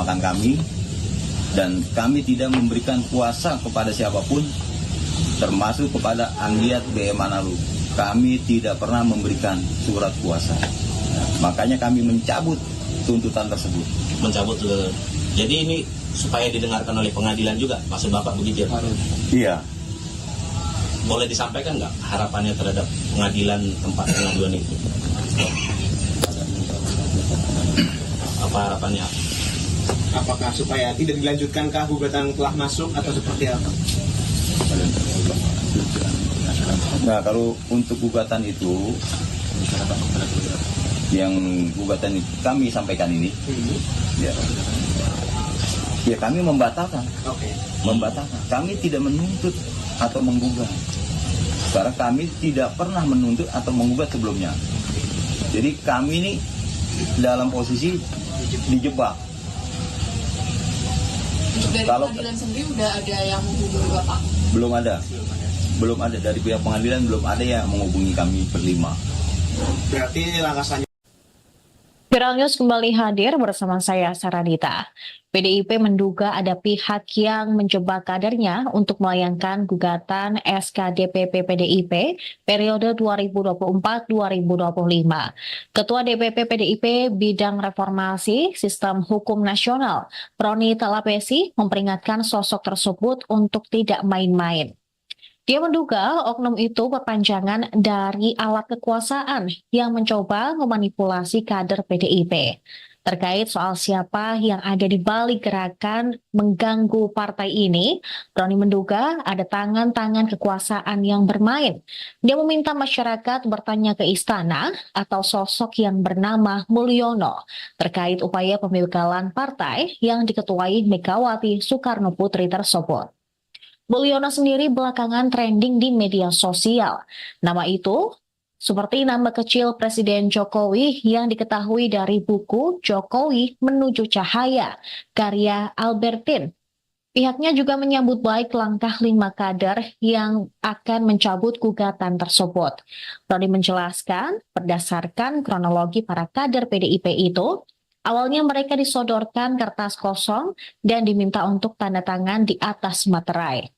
mengatasnamakan kami, dan kami tidak memberikan kuasa kepada siapapun, termasuk kepada Anggiat BM Manado. Kami tidak pernah memberikan surat kuasa. Makanya kami mencabut tuntutan tersebut. Mencabut. Jadi ini supaya didengarkan oleh pengadilan juga, maksud Bapak begitu ya? Iya. Boleh disampaikan nggak harapannya terhadap pengadilan tempat pengaduan itu? Apa harapannya? Apakah supaya tidak dilanjutkah gugatan telah masuk atau seperti apa? Nah, kalau untuk gugatan itu, yang gugatan itu kami sampaikan ini, ya kami membatalkan. Membatalkan. Kami tidak menuntut atau menggugat. Karena kami tidak pernah menuntut atau menggugat sebelumnya. Jadi kami ini dalam posisi dijebak. Untuk dari Kalau pengadilan sendiri udah ada yang menghubungi Bapak? Belum ada dari pihak pengadilan, belum ada yang menghubungi kami berlima. Berarti langkah selanjutnya. Viral News kembali hadir bersama saya Saradita. PDIP menduga ada pihak yang menjebak kadernya untuk melayangkan gugatan SK DPP PDIP periode 2024-2025. Ketua DPP PDIP Bidang Reformasi Sistem Hukum Nasional, Roni Talapesi, memperingatkan sosok tersebut untuk tidak main-main. Dia menduga oknum itu perpanjangan dari alat kekuasaan yang mencoba memanipulasi kader PDIP. Terkait soal siapa yang ada di balik gerakan mengganggu partai ini, Roni menduga ada tangan-tangan kekuasaan yang bermain. Dia meminta masyarakat bertanya ke istana atau sosok yang bernama Mulyono terkait upaya pembegalan partai yang diketuai Megawati Soekarno Putri tersebut. Mulyono sendiri belakangan trending di media sosial. Nama itu seperti nama kecil Presiden Jokowi yang diketahui dari buku Jokowi Menuju Cahaya, karya Albertin. Pihaknya juga menyambut baik langkah 5 kader yang akan mencabut gugatan tersebut. Roni menjelaskan, berdasarkan kronologi para kader PDIP itu, awalnya mereka disodorkan kertas kosong dan diminta untuk tanda tangan di atas materai.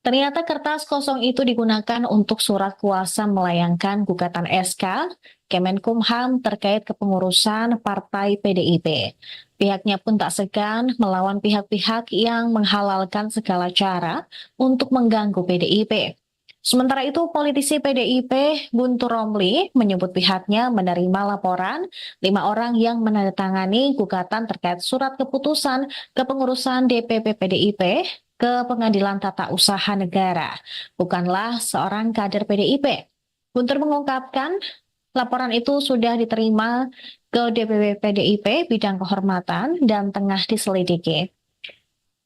Ternyata kertas kosong itu digunakan untuk surat kuasa melayangkan gugatan SK Kemenkumham terkait kepengurusan Partai PDIP. Pihaknya pun tak segan melawan pihak-pihak yang menghalalkan segala cara untuk mengganggu PDIP. Sementara itu, politisi PDIP Guntur Romli menyebut pihaknya menerima laporan 5 orang yang menandatangani gugatan terkait surat keputusan kepengurusan DPP PDIP ke Pengadilan Tata Usaha Negara, bukanlah seorang kader PDIP. Guntur mengungkapkan laporan itu sudah diterima ke DPP PDIP bidang kehormatan dan tengah diselidiki.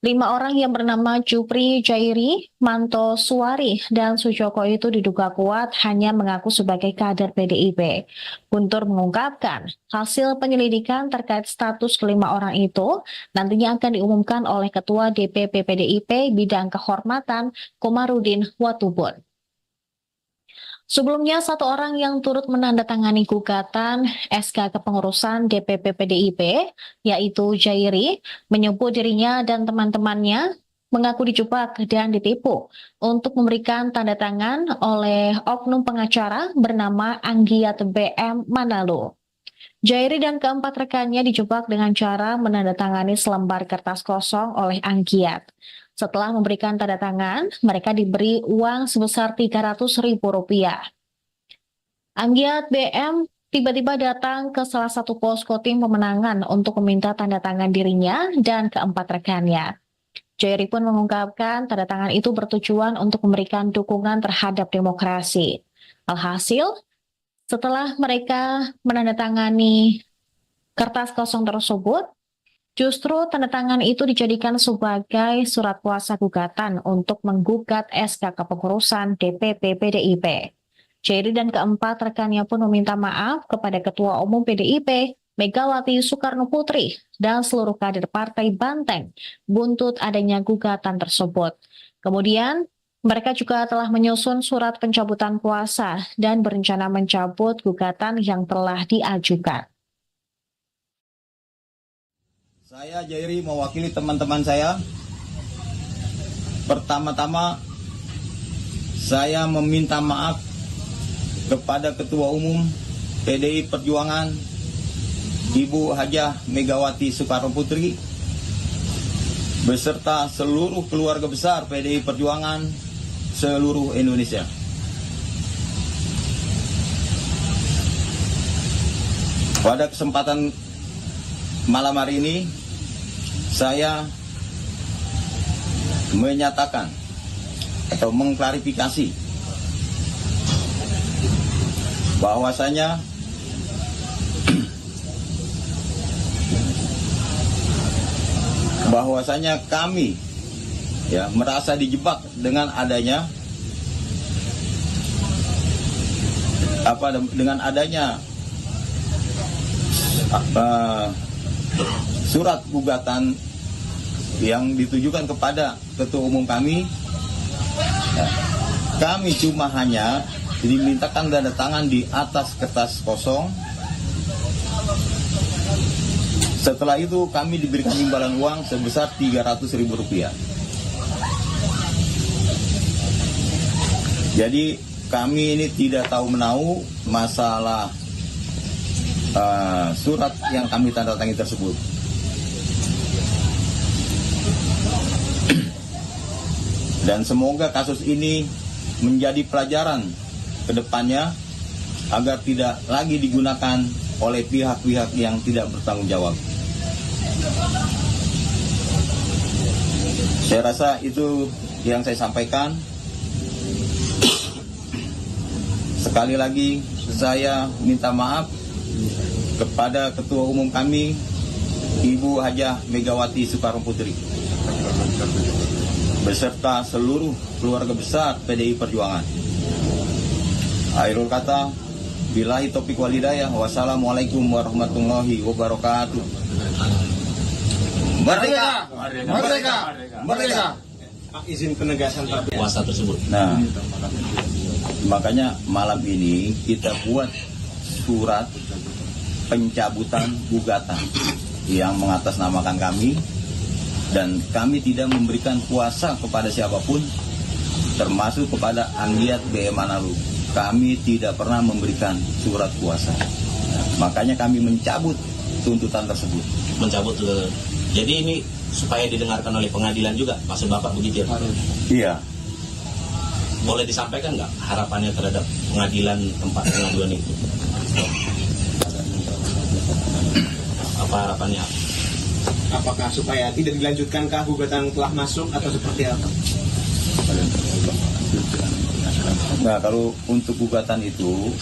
5 orang yang bernama Jupri Jairi, Manto Suwari, dan Sujoko itu diduga kuat hanya mengaku sebagai kader PDIP. Guntur mengungkapkan, hasil penyelidikan terkait status ke-5 orang itu nantinya akan diumumkan oleh Ketua DPP PDIP bidang kehormatan Komarudin Watubun. Sebelumnya, 1 orang yang turut menandatangani gugatan SK kepengurusan DPP PDIP, yaitu Jairi, menyebut dirinya dan teman-temannya mengaku dijebak dan ditipu untuk memberikan tanda tangan oleh oknum pengacara bernama Anggiat BM Manado. Jairi dan keempat rekannya dijebak dengan cara menandatangani selembar kertas kosong oleh Anggiat. Setelah memberikan tanda tangan, mereka diberi uang sebesar Rp300.000. Anggiat BM tiba-tiba datang ke salah satu posko tim pemenangan untuk meminta tanda tangan dirinya dan keempat rekannya. Jairi pun mengungkapkan tanda tangan itu bertujuan untuk memberikan dukungan terhadap demokrasi. Alhasil, setelah mereka menandatangani kertas kosong tersebut, justru tanda tangan itu dijadikan sebagai surat kuasa gugatan untuk menggugat SK kepengurusan DPP PDIP. Jairi dan keempat rekannya pun meminta maaf kepada Ketua Umum PDIP, Megawati Soekarno Putri, dan seluruh kader Partai Banteng buntut adanya gugatan tersebut. Kemudian, mereka juga telah menyusun surat pencabutan kuasa dan berencana mencabut gugatan yang telah diajukan. Saya Jairi mewakili teman-teman saya. Pertama-tama saya meminta maaf kepada Ketua Umum PDI Perjuangan Ibu Hajah Megawati Soekarno Putri beserta seluruh keluarga besar PDI Perjuangan seluruh Indonesia. Pada kesempatan malam hari ini saya menyatakan atau mengklarifikasi bahwasanya kami merasa dijebak dengan adanya surat gugatan yang ditujukan kepada Ketua Umum kami. Kami cuma hanya dimintakan tanda tangan di atas kertas kosong. Setelah itu kami diberikan imbalan uang sebesar Rp300.000. Jadi kami ini tidak tahu menahu masalah surat yang kami tanda tangani tersebut. Dan semoga kasus ini menjadi pelajaran ke depannya agar tidak lagi digunakan oleh pihak-pihak yang tidak bertanggung jawab. Saya rasa itu yang saya sampaikan. Sekali lagi saya minta maaf kepada Ketua Umum kami Ibu Hajah Megawati Soekarno Putri beserta seluruh keluarga besar PDI Perjuangan. Akhirul kata, billahi taufiq wal hidayah. Wassalamualaikum warahmatullahi wabarakatuh. Merdeka! Merdeka! Merdeka! Izin penegasan Pak. Kuasa tersebut. Nah, makanya malam ini kita buat surat pencabutan gugatan yang mengatasnamakan kami, dan kami tidak memberikan kuasa kepada siapapun, termasuk kepada Anggiat BM Analog. Kami tidak pernah memberikan surat kuasa. Makanya kami mencabut tuntutan tersebut. Mencabut. Jadi ini supaya didengarkan oleh pengadilan juga, maksud Bapak begitu ya? Iya. Boleh disampaikan nggak harapannya terhadap pengadilan tempat pengaduan itu? Apa harapannya? Apakah supaya tidak dilanjutkankah gugatan telah masuk atau seperti apa? Nah, kalau untuk gugatan itu,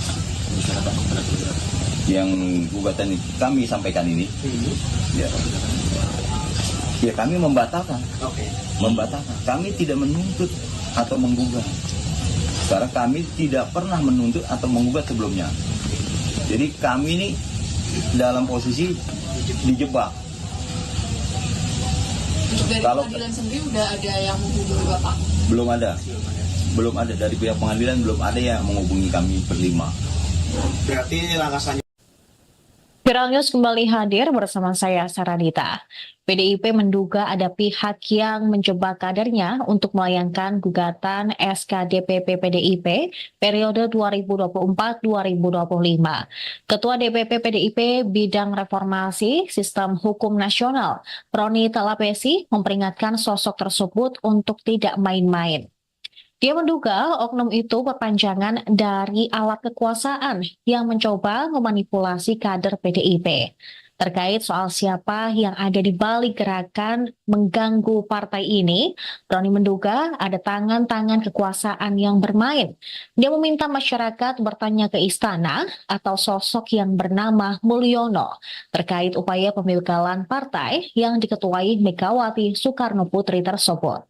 yang gugatan itu kami sampaikan ini, ya kami membatalkan. Oke. Membatalkan. Kami tidak menuntut atau menggugat. Karena kami tidak pernah menuntut atau menggugat sebelumnya. Jadi kami ini dalam posisi dijebak. Untuk dari Kalau- pengadilan sendiri udah ada yang menghubungi Bapak? Belum ada dari pihak pengadilan, belum ada yang menghubungi kami berlima. Berarti langkah selanjutnya Viral News kembali hadir bersama saya Saradita. PDIP menduga ada pihak yang menjebak kadernya untuk melayangkan gugatan SK DPP PDIP periode 2024-2025. Ketua DPP PDIP Bidang Reformasi Sistem Hukum Nasional, Roni Talapesi, memperingatkan sosok tersebut untuk tidak main-main. Dia menduga oknum itu perpanjangan dari alat kekuasaan yang mencoba memanipulasi kader PDIP. Terkait soal siapa yang ada di balik gerakan mengganggu partai ini, Roni menduga ada tangan-tangan kekuasaan yang bermain. Dia meminta masyarakat bertanya ke istana atau sosok yang bernama Mulyono terkait upaya pembegalan partai yang diketuai Megawati Soekarno Putri tersebut.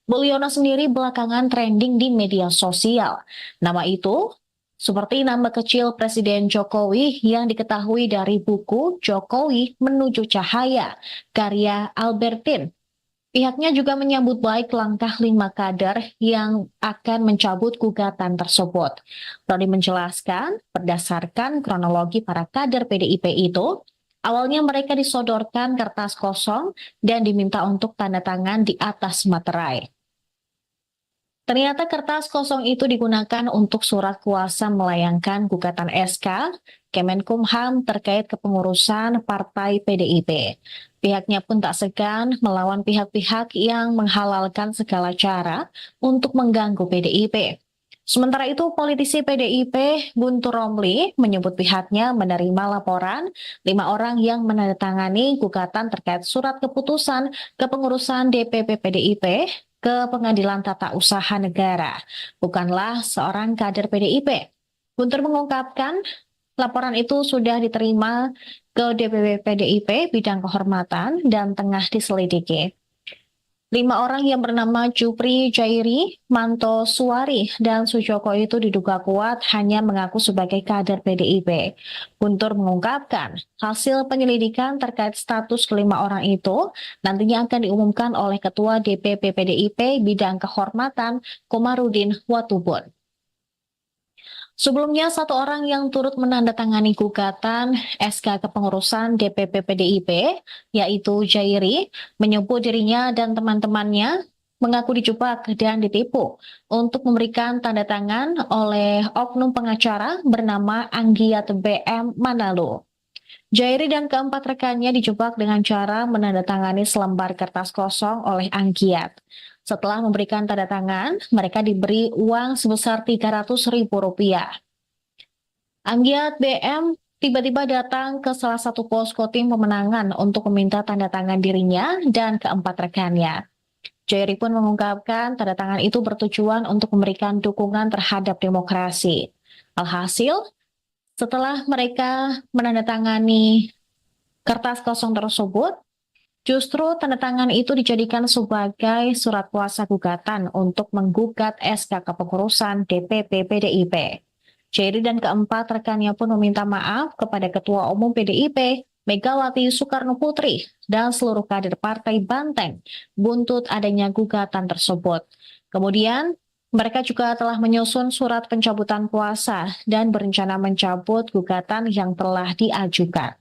Mulyono sendiri belakangan trending di media sosial. Nama itu seperti nama kecil Presiden Jokowi yang diketahui dari buku Jokowi Menuju Cahaya, karya Albertine. Pihaknya juga menyambut baik langkah 5 kader yang akan mencabut gugatan tersebut. Roni menjelaskan, berdasarkan kronologi para kader PDIP itu, Awalnya mereka disodorkan kertas kosong dan diminta untuk tanda tangan di atas materai. Ternyata kertas kosong itu digunakan untuk surat kuasa melayangkan gugatan SK Kemenkumham terkait kepengurusan Partai PDIP. Pihaknya pun tak segan melawan pihak-pihak yang menghalalkan segala cara untuk mengganggu PDIP. Sementara itu, politisi PDIP Guntur Romli menyebut pihaknya menerima laporan 5 orang yang menandatangani gugatan terkait surat keputusan kepengurusan DPP PDIP ke Pengadilan Tata Usaha Negara, bukanlah seorang kader PDIP. Guntur mengungkapkan laporan itu sudah diterima ke DPP PDIP bidang kehormatan dan tengah diselidiki. 5 orang yang bernama Jupri Jairi, Manto Suwari, dan Sujoko itu diduga kuat hanya mengaku sebagai kader PDIP. Guntur mengungkapkan hasil penyelidikan terkait status ke-5 orang itu nantinya akan diumumkan oleh Ketua DPP PDIP bidang kehormatan Komarudin Watubun. Sebelumnya, 1 orang yang turut menandatangani gugatan SK kepengurusan DPP PDIP, yaitu Jairi, menyebut dirinya dan teman-temannya mengaku dijebak dan ditipu untuk memberikan tanda tangan oleh oknum pengacara bernama Anggiat BM Manalu. Jairi dan keempat rekannya dijebak dengan cara menandatangani selembar kertas kosong oleh Anggiat. Setelah memberikan tanda tangan, mereka diberi uang sebesar Rp300.000. Anggiat BM tiba-tiba datang ke salah satu posko tim pemenangan untuk meminta tanda tangan dirinya dan keempat rekannya. Jairi pun mengungkapkan tanda tangan itu bertujuan untuk memberikan dukungan terhadap demokrasi. Alhasil, setelah mereka menandatangani kertas kosong tersebut, justru tanda tangan itu dijadikan sebagai surat kuasa gugatan untuk menggugat SK kepengurusan DPP PDIP. Jairi dan keempat rekannya pun meminta maaf kepada Ketua Umum PDIP, Megawati Soekarno Putri, dan seluruh kader Partai Banteng buntut adanya gugatan tersebut. Kemudian, mereka juga telah menyusun surat pencabutan kuasa dan berencana mencabut gugatan yang telah diajukan.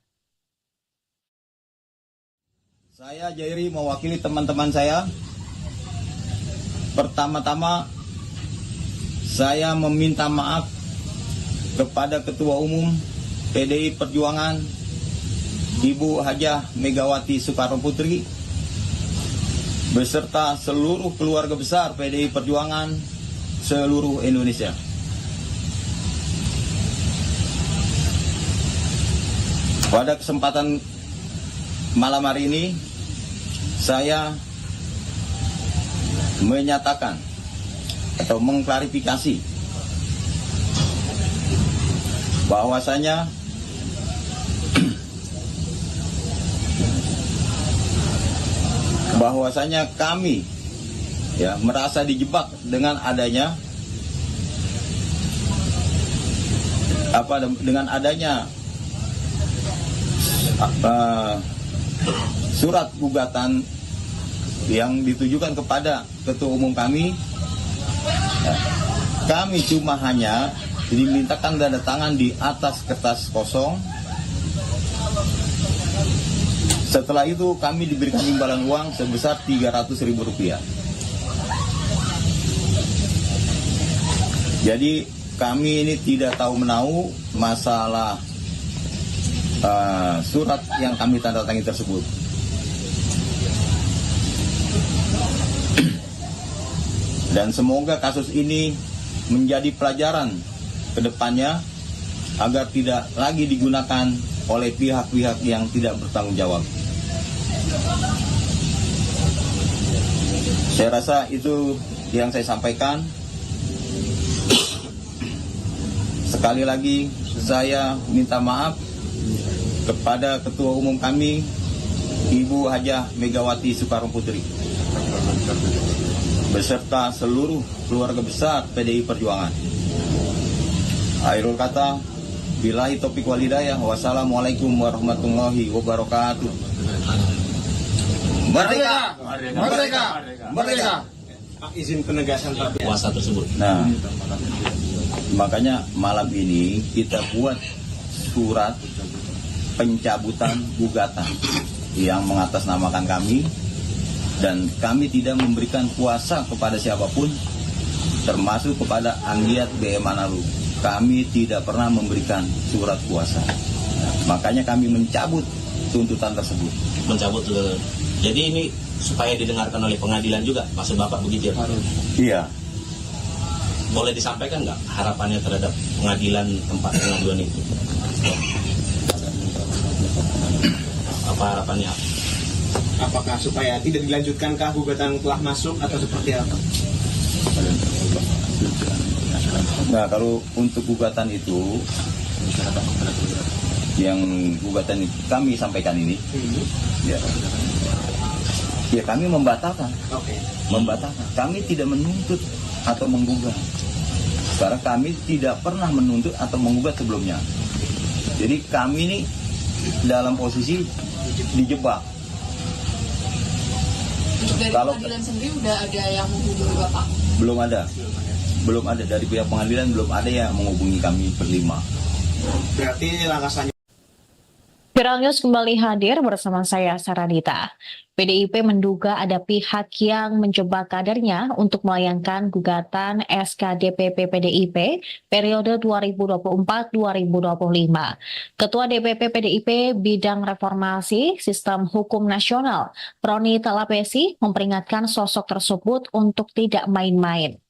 Saya Jairi mewakili teman-teman saya. Pertama-tama saya meminta maaf kepada Ketua Umum PDI Perjuangan Ibu Hajah Megawati Soekarno Putri beserta seluruh keluarga besar PDI Perjuangan seluruh Indonesia. Pada kesempatan malam hari ini, saya menyatakan atau mengklarifikasi bahwasanya kami merasa dijebak dengan adanya surat gugatan yang ditujukan kepada Ketua Umum kami. Kami cuma hanya dimintakan tanda tangan di atas kertas kosong. Setelah itu kami diberikan imbalan uang sebesar Rp300.000. Jadi kami ini tidak tahu menahu masalah surat yang kami tanda tangani tersebut. Dan semoga kasus ini menjadi pelajaran ke depannya agar tidak lagi digunakan oleh pihak-pihak yang tidak bertanggung jawab. Saya rasa itu yang saya sampaikan. Sekali lagi saya minta maaf kepada Ketua Umum kami, Ibu Hajah Megawati Soekarno Putri, beserta seluruh keluarga besar PDI Perjuangan. Akhirul kata, billahi taufiq wal hidayah, wassalamualaikum warahmatullahi wabarakatuh. Merdeka! Merdeka! Merdeka! Izin penegasan Pak. Kuasa tersebut. Nah, makanya malam ini kita buat surat pencabutan gugatan yang mengatasnamakan kami, dan kami tidak memberikan kuasa kepada siapapun, termasuk kepada Anggiat BM Manado. Kami tidak pernah memberikan surat kuasa. Makanya kami mencabut tuntutan tersebut. Mencabut. Jadi ini supaya didengarkan oleh pengadilan juga, maksud Bapak begitu ya Pak? Iya. Boleh disampaikan nggak harapannya terhadap pengadilan tempat pengaduan itu? Apa harapannya? Apakah supaya tidak dilanjutkankah gugatan telah masuk atau seperti apa? Nah, kalau untuk gugatan itu, yang gugatan itu kami sampaikan ini, ya kami membatalkan. Oke. Membatalkan. Kami tidak menuntut atau menggugat. Karena kami tidak pernah menuntut atau menggugat sebelumnya. Jadi kami ini dalam posisi dijebak. Dari Kalau- pengadilan sendiri udah ada yang menghubungi Bapak? Belum ada. Belum ada dari pihak pengadilan, belum ada yang menghubungi kami berlima. Berarti langkah selanjutnya Viral News kembali hadir bersama saya Saradita. PDIP menduga ada pihak yang menjebak kadernya untuk melayangkan gugatan SK DPP PDIP periode 2024-2025. Ketua DPP PDIP Bidang Reformasi Sistem Hukum Nasional, Roni Talapesi, memperingatkan sosok tersebut untuk tidak main-main.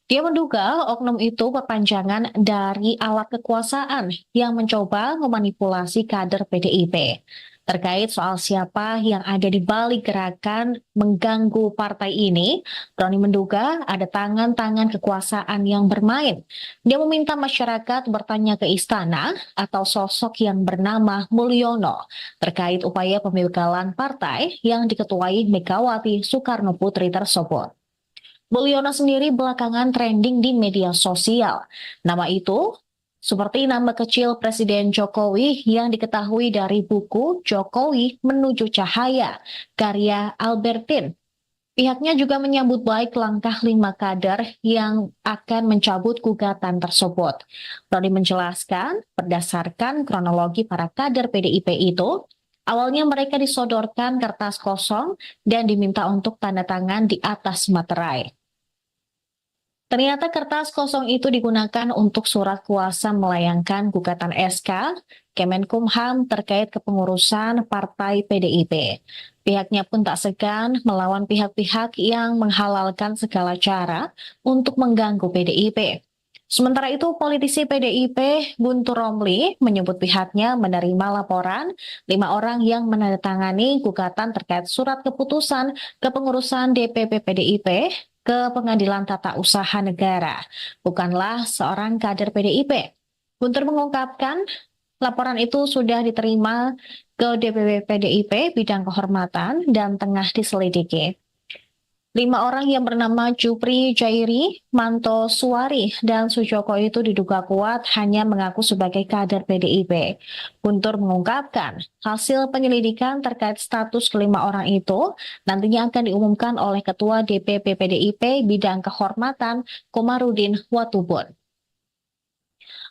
Dia menduga oknum itu perpanjangan dari alat kekuasaan yang mencoba memanipulasi kader PDIP. Terkait soal siapa yang ada di balik gerakan mengganggu partai ini, Roni menduga ada tangan-tangan kekuasaan yang bermain. Dia meminta masyarakat bertanya ke istana atau sosok yang bernama Mulyono terkait upaya pembegalan partai yang diketuai Megawati Soekarno Putri tersebut. Mulyono sendiri belakangan trending di media sosial. Nama itu seperti nama kecil Presiden Jokowi yang diketahui dari buku Jokowi Menuju Cahaya, karya Albertine. Pihaknya juga menyambut baik langkah 5 kader yang akan mencabut gugatan tersebut. Roni menjelaskan, berdasarkan kronologi para kader PDIP itu, awalnya mereka disodorkan kertas kosong dan diminta untuk tanda tangan di atas materai. Ternyata kertas kosong itu digunakan untuk surat kuasa melayangkan gugatan SK Kemenkumham terkait kepengurusan Partai PDIP. Pihaknya pun tak segan melawan pihak-pihak yang menghalalkan segala cara untuk mengganggu PDIP. Sementara itu, politisi PDIP Guntur Romli menyebut pihaknya menerima laporan 5 orang yang menandatangani gugatan terkait surat keputusan kepengurusan DPP PDIP ke Pengadilan Tata Usaha Negara, bukanlah seorang kader PDIP. Guntur mengungkapkan laporan itu sudah diterima ke DPP PDIP bidang kehormatan dan tengah diselidiki. 5 orang yang bernama Jupri Jairi, Manto Suwari, dan Sujoko itu diduga kuat hanya mengaku sebagai kader PDIP. Guntur mengungkapkan hasil penyelidikan terkait status ke-5 orang itu nantinya akan diumumkan oleh Ketua DPP PDIP bidang kehormatan Komarudin Watubun.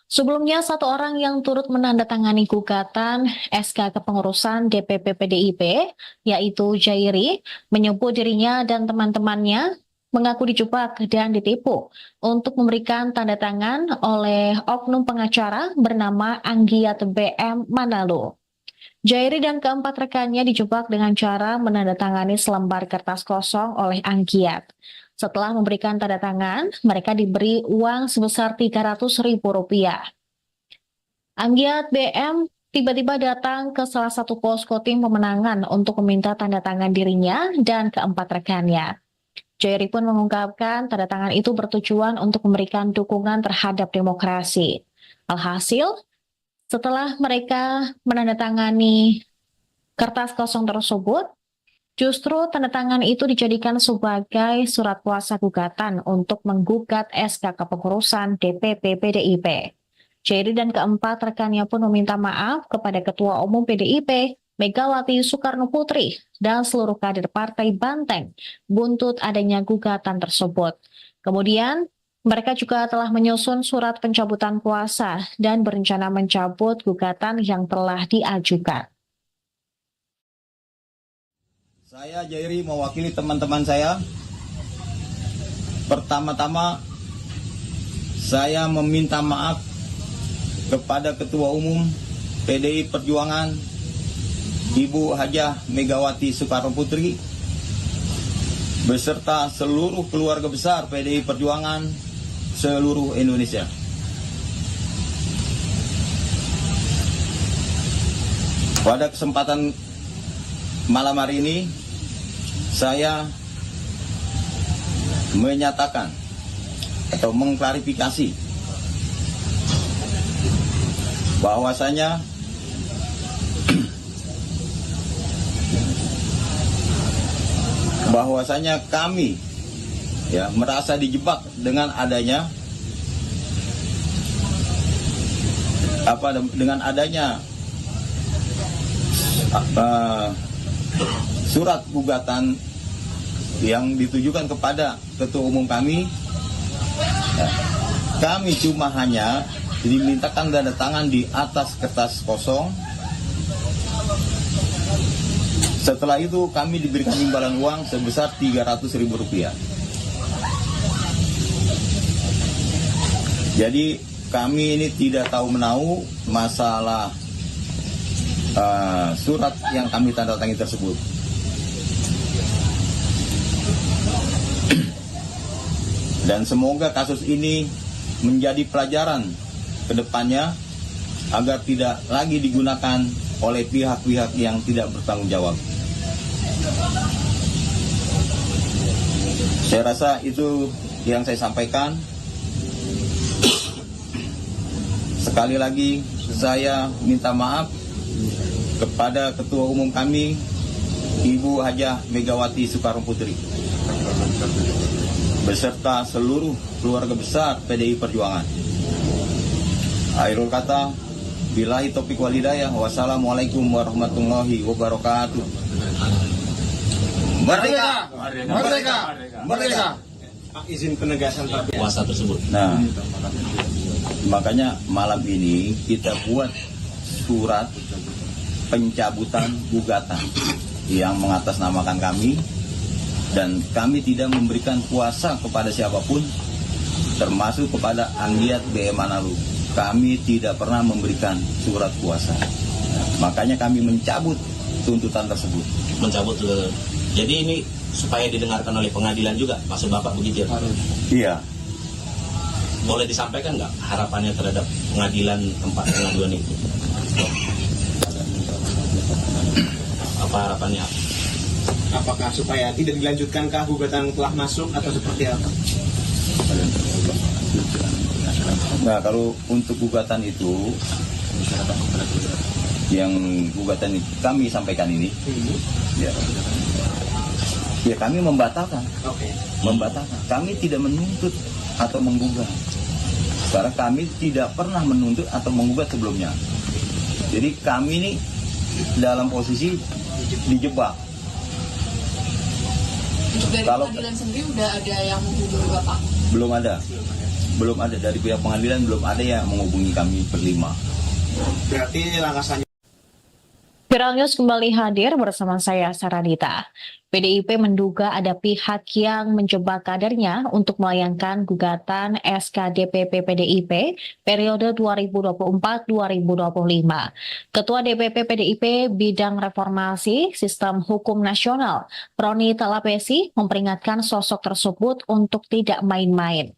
Sebelumnya, 1 orang yang turut menandatangani gugatan SK kepengurusan DPP PDIP, yaitu Jairi, menyebut dirinya dan teman-temannya mengaku dijebak dan ditipu untuk memberikan tanda tangan oleh oknum pengacara bernama Anggiat BM Manado. Jairi dan keempat rekannya dijebak dengan cara menandatangani selembar kertas kosong oleh Anggiat. Setelah memberikan tanda tangan, mereka diberi uang sebesar Rp300.000. Anggiat BM tiba-tiba datang ke salah satu posko tim pemenangan untuk meminta tanda tangan dirinya dan keempat rekannya. Jairi pun mengungkapkan tanda tangan itu bertujuan untuk memberikan dukungan terhadap demokrasi. Alhasil, setelah mereka menandatangani kertas kosong tersebut, justru tanda tangan itu dijadikan sebagai surat kuasa gugatan untuk menggugat SK kepengurusan DPP PDIP. Jairi dan keempat rekannya pun meminta maaf kepada Ketua Umum PDIP Megawati Soekarno Putri dan seluruh kader Partai Banteng buntut adanya gugatan tersebut. Kemudian Mereka juga telah menyusun surat pencabutan kuasa dan berencana mencabut gugatan yang telah diajukan. Saya Jairi mewakili teman-teman saya. Pertama-tama saya meminta maaf kepada Ketua Umum PDI Perjuangan Ibu Hajah Megawati Soekarno Putri beserta seluruh keluarga besar PDI Perjuangan seluruh Indonesia. Pada kesempatan malam hari ini saya menyatakan atau mengklarifikasi bahwasanya kami merasa dijebak dengan adanya surat gugatan yang ditujukan kepada Ketua Umum kami. Kami cuma hanya dimintakan tanda tangan di atas kertas kosong. Setelah itu kami diberikan imbalan uang sebesar Rp300.000. Jadi kami ini tidak tahu menahu masalah surat yang kami tanda tangani tersebut. Dan semoga kasus ini menjadi pelajaran ke depannya agar tidak lagi digunakan oleh pihak-pihak yang tidak bertanggung jawab. Saya rasa itu yang saya sampaikan. Sekali lagi saya minta maaf kepada Ketua Umum kami Ibu Hajah Megawati Soekarno Putri beserta seluruh keluarga besar PDI Perjuangan. Akhirul kata, billahi taufiq wal hidayah. Wassalamualaikum warahmatullahi wabarakatuh. Merdeka! Merdeka! Merdeka! Pak, izin penegasan Pak. Kuasa tersebut. Nah, makanya malam ini kita buat surat pencabutan gugatan yang mengatasnamakan kami, dan kami tidak memberikan kuasa kepada siapapun, termasuk kepada Anggiat BM Analu. Kami tidak pernah memberikan surat kuasa. Makanya kami mencabut tuntutan tersebut. Mencabut. Jadi ini supaya didengarkan oleh pengadilan juga, maksud Bapak begitu ya? Iya. Boleh disampaikan nggak harapannya terhadap pengadilan tempat pengaduan itu? Apa harapannya? Apakah supaya tidak dilanjutkankah gugatan telah masuk atau seperti apa? Nah, kalau untuk gugatan itu, yang gugatan itu kami sampaikan ini, ya kami membatalkan. Oke. Membatalkan. Kami tidak menuntut atau menggugat. Karena kami tidak pernah menuntut atau menggugat sebelumnya. Jadi kami ini dalam posisi dijebak. Untuk dari Kalau- pengadilan sendiri udah ada yang menghubungi Bapak? Belum ada dari pihak pengadilan, belum ada yang menghubungi kami berlima. Berarti langkah selanjutnya Viral News kembali hadir bersama saya Saradita. PDIP menduga ada pihak yang menjebak kadernya untuk melayangkan gugatan SK DPP PDIP periode 2024-2025. Ketua DPP PDIP Bidang Reformasi Sistem Hukum Nasional, Roni Talapesi, memperingatkan sosok tersebut untuk tidak main-main.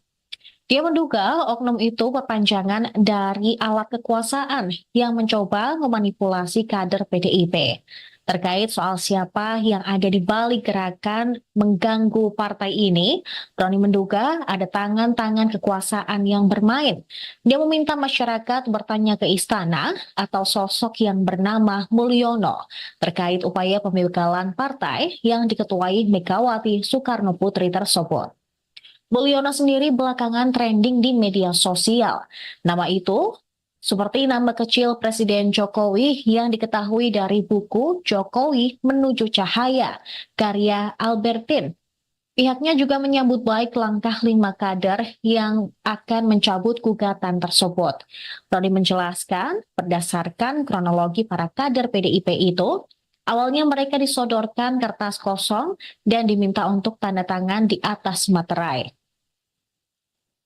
Dia menduga oknum itu perpanjangan dari alat kekuasaan yang mencoba memanipulasi kader PDIP. Terkait soal siapa yang ada di balik gerakan mengganggu partai ini, Roni menduga ada tangan-tangan kekuasaan yang bermain. Dia meminta masyarakat bertanya ke istana atau sosok yang bernama Mulyono terkait upaya pembegalan partai yang diketuai Megawati Soekarno Putri tersebut. Mulyono sendiri belakangan trending di media sosial. Nama itu seperti nama kecil Presiden Jokowi yang diketahui dari buku Jokowi Menuju Cahaya, karya Albertine. Pihaknya juga menyambut baik langkah 5 kader yang akan mencabut gugatan tersebut. Rodi menjelaskan, berdasarkan kronologi para kader PDIP itu, awalnya mereka disodorkan kertas kosong dan diminta untuk tanda tangan di atas materai.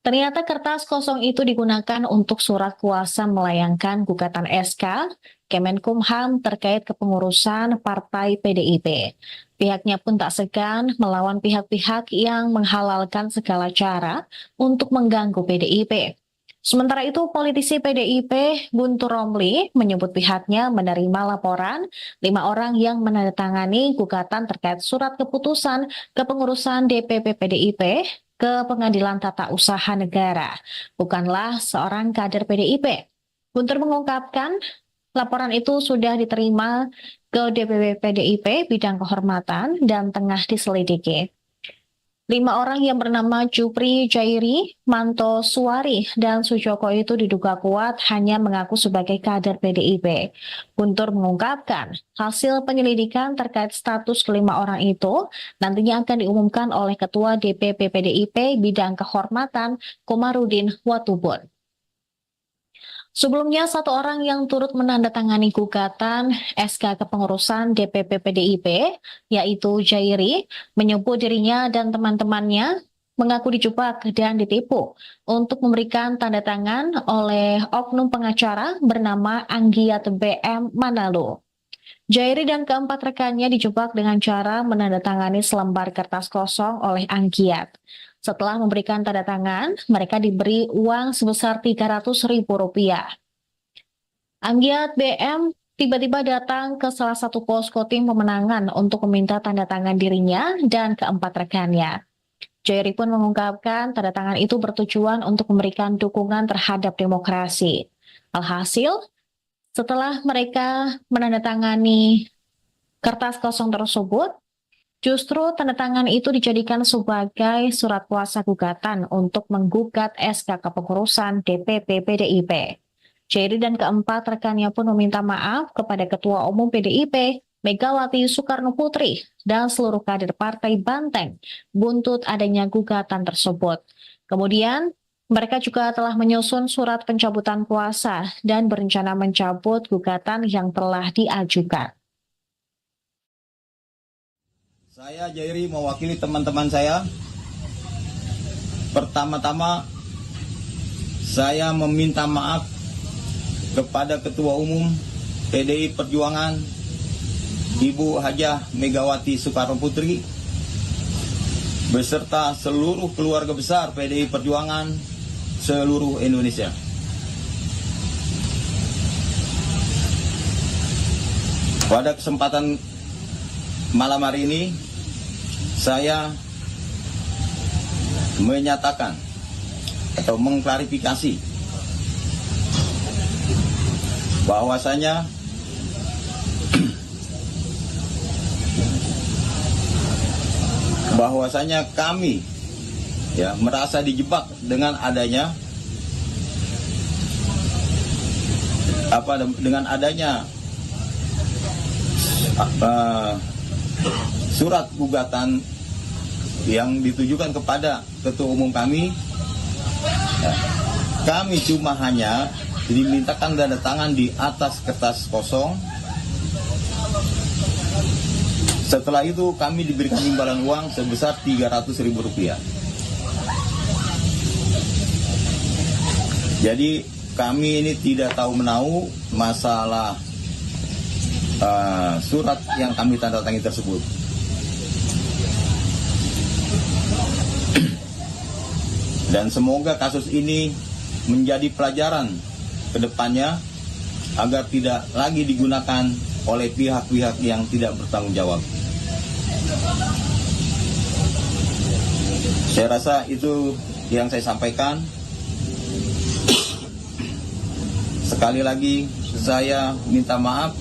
Ternyata kertas kosong itu digunakan untuk surat kuasa melayangkan gugatan SK Kemenkumham terkait kepengurusan Partai PDIP. Pihaknya pun tak segan melawan pihak-pihak yang menghalalkan segala cara untuk mengganggu PDIP. Sementara itu, politisi PDIP Guntur Romli menyebut pihaknya menerima laporan 5 orang yang menandatangani gugatan terkait surat keputusan kepengurusan DPP PDIP ke Pengadilan Tata Usaha Negara, bukanlah seorang kader PDIP. Guntur mengungkapkan, laporan itu sudah diterima ke DPP PDIP bidang kehormatan dan tengah diselidiki. 5 orang yang bernama Jupri Jairi, Manto Suwari, dan Sujoko itu diduga kuat hanya mengaku sebagai kader PDIP. Guntur mengungkapkan, hasil penyelidikan terkait status ke-5 orang itu nantinya akan diumumkan oleh Ketua DPP PDIP bidang kehormatan Komarudin Watubun. Sebelumnya, 1 orang yang turut menandatangani gugatan SK kepengurusan DPP PDIP, yaitu Jairi, menyebut dirinya dan teman-temannya mengaku dijebak dan ditipu untuk memberikan tanda tangan oleh oknum pengacara bernama Anggiat BM Manalu. Jairi dan keempat rekannya dijebak dengan cara menandatangani selembar kertas kosong oleh Anggiat. Setelah memberikan tanda tangan, mereka diberi uang sebesar Rp300.000. Anggiat BM tiba-tiba datang ke salah satu posko tim pemenangan untuk meminta tanda tangan dirinya dan keempat rekannya. Jairi pun mengungkapkan tanda tangan itu bertujuan untuk memberikan dukungan terhadap demokrasi. Alhasil, setelah mereka menandatangani kertas kosong tersebut, justru tanda tangan itu dijadikan sebagai surat kuasa gugatan untuk menggugat SK kepengurusan DPP PDIP. Jairi dan keempat rekannya pun meminta maaf kepada Ketua Umum PDIP, Megawati Soekarno Putri, dan seluruh kader Partai Banteng buntut adanya gugatan tersebut. Kemudian, mereka juga telah menyusun surat pencabutan kuasa dan berencana mencabut gugatan yang telah diajukan. Saya Jairi mewakili teman-teman saya. Pertama-tama saya meminta maaf kepada Ketua Umum PDI Perjuangan Ibu Hajah Megawati Soekarno Putri beserta seluruh keluarga besar PDI Perjuangan seluruh Indonesia. Pada kesempatan malam hari ini, saya menyatakan atau mengklarifikasi bahwasanya kami merasa dijebak dengan adanya surat gugatan yang ditujukan kepada Ketua Umum kami. Kami cuma hanya dimintakan tanda tangan di atas kertas kosong. Setelah itu kami diberikan imbalan uang sebesar Rp300.000. Jadi kami ini tidak tahu menahu masalah surat yang kami tanda tangani tersebut. Dan semoga kasus ini menjadi pelajaran ke depannya agar tidak lagi digunakan oleh pihak-pihak yang tidak bertanggung jawab. Saya rasa itu yang saya sampaikan. Sekali lagi saya minta maaf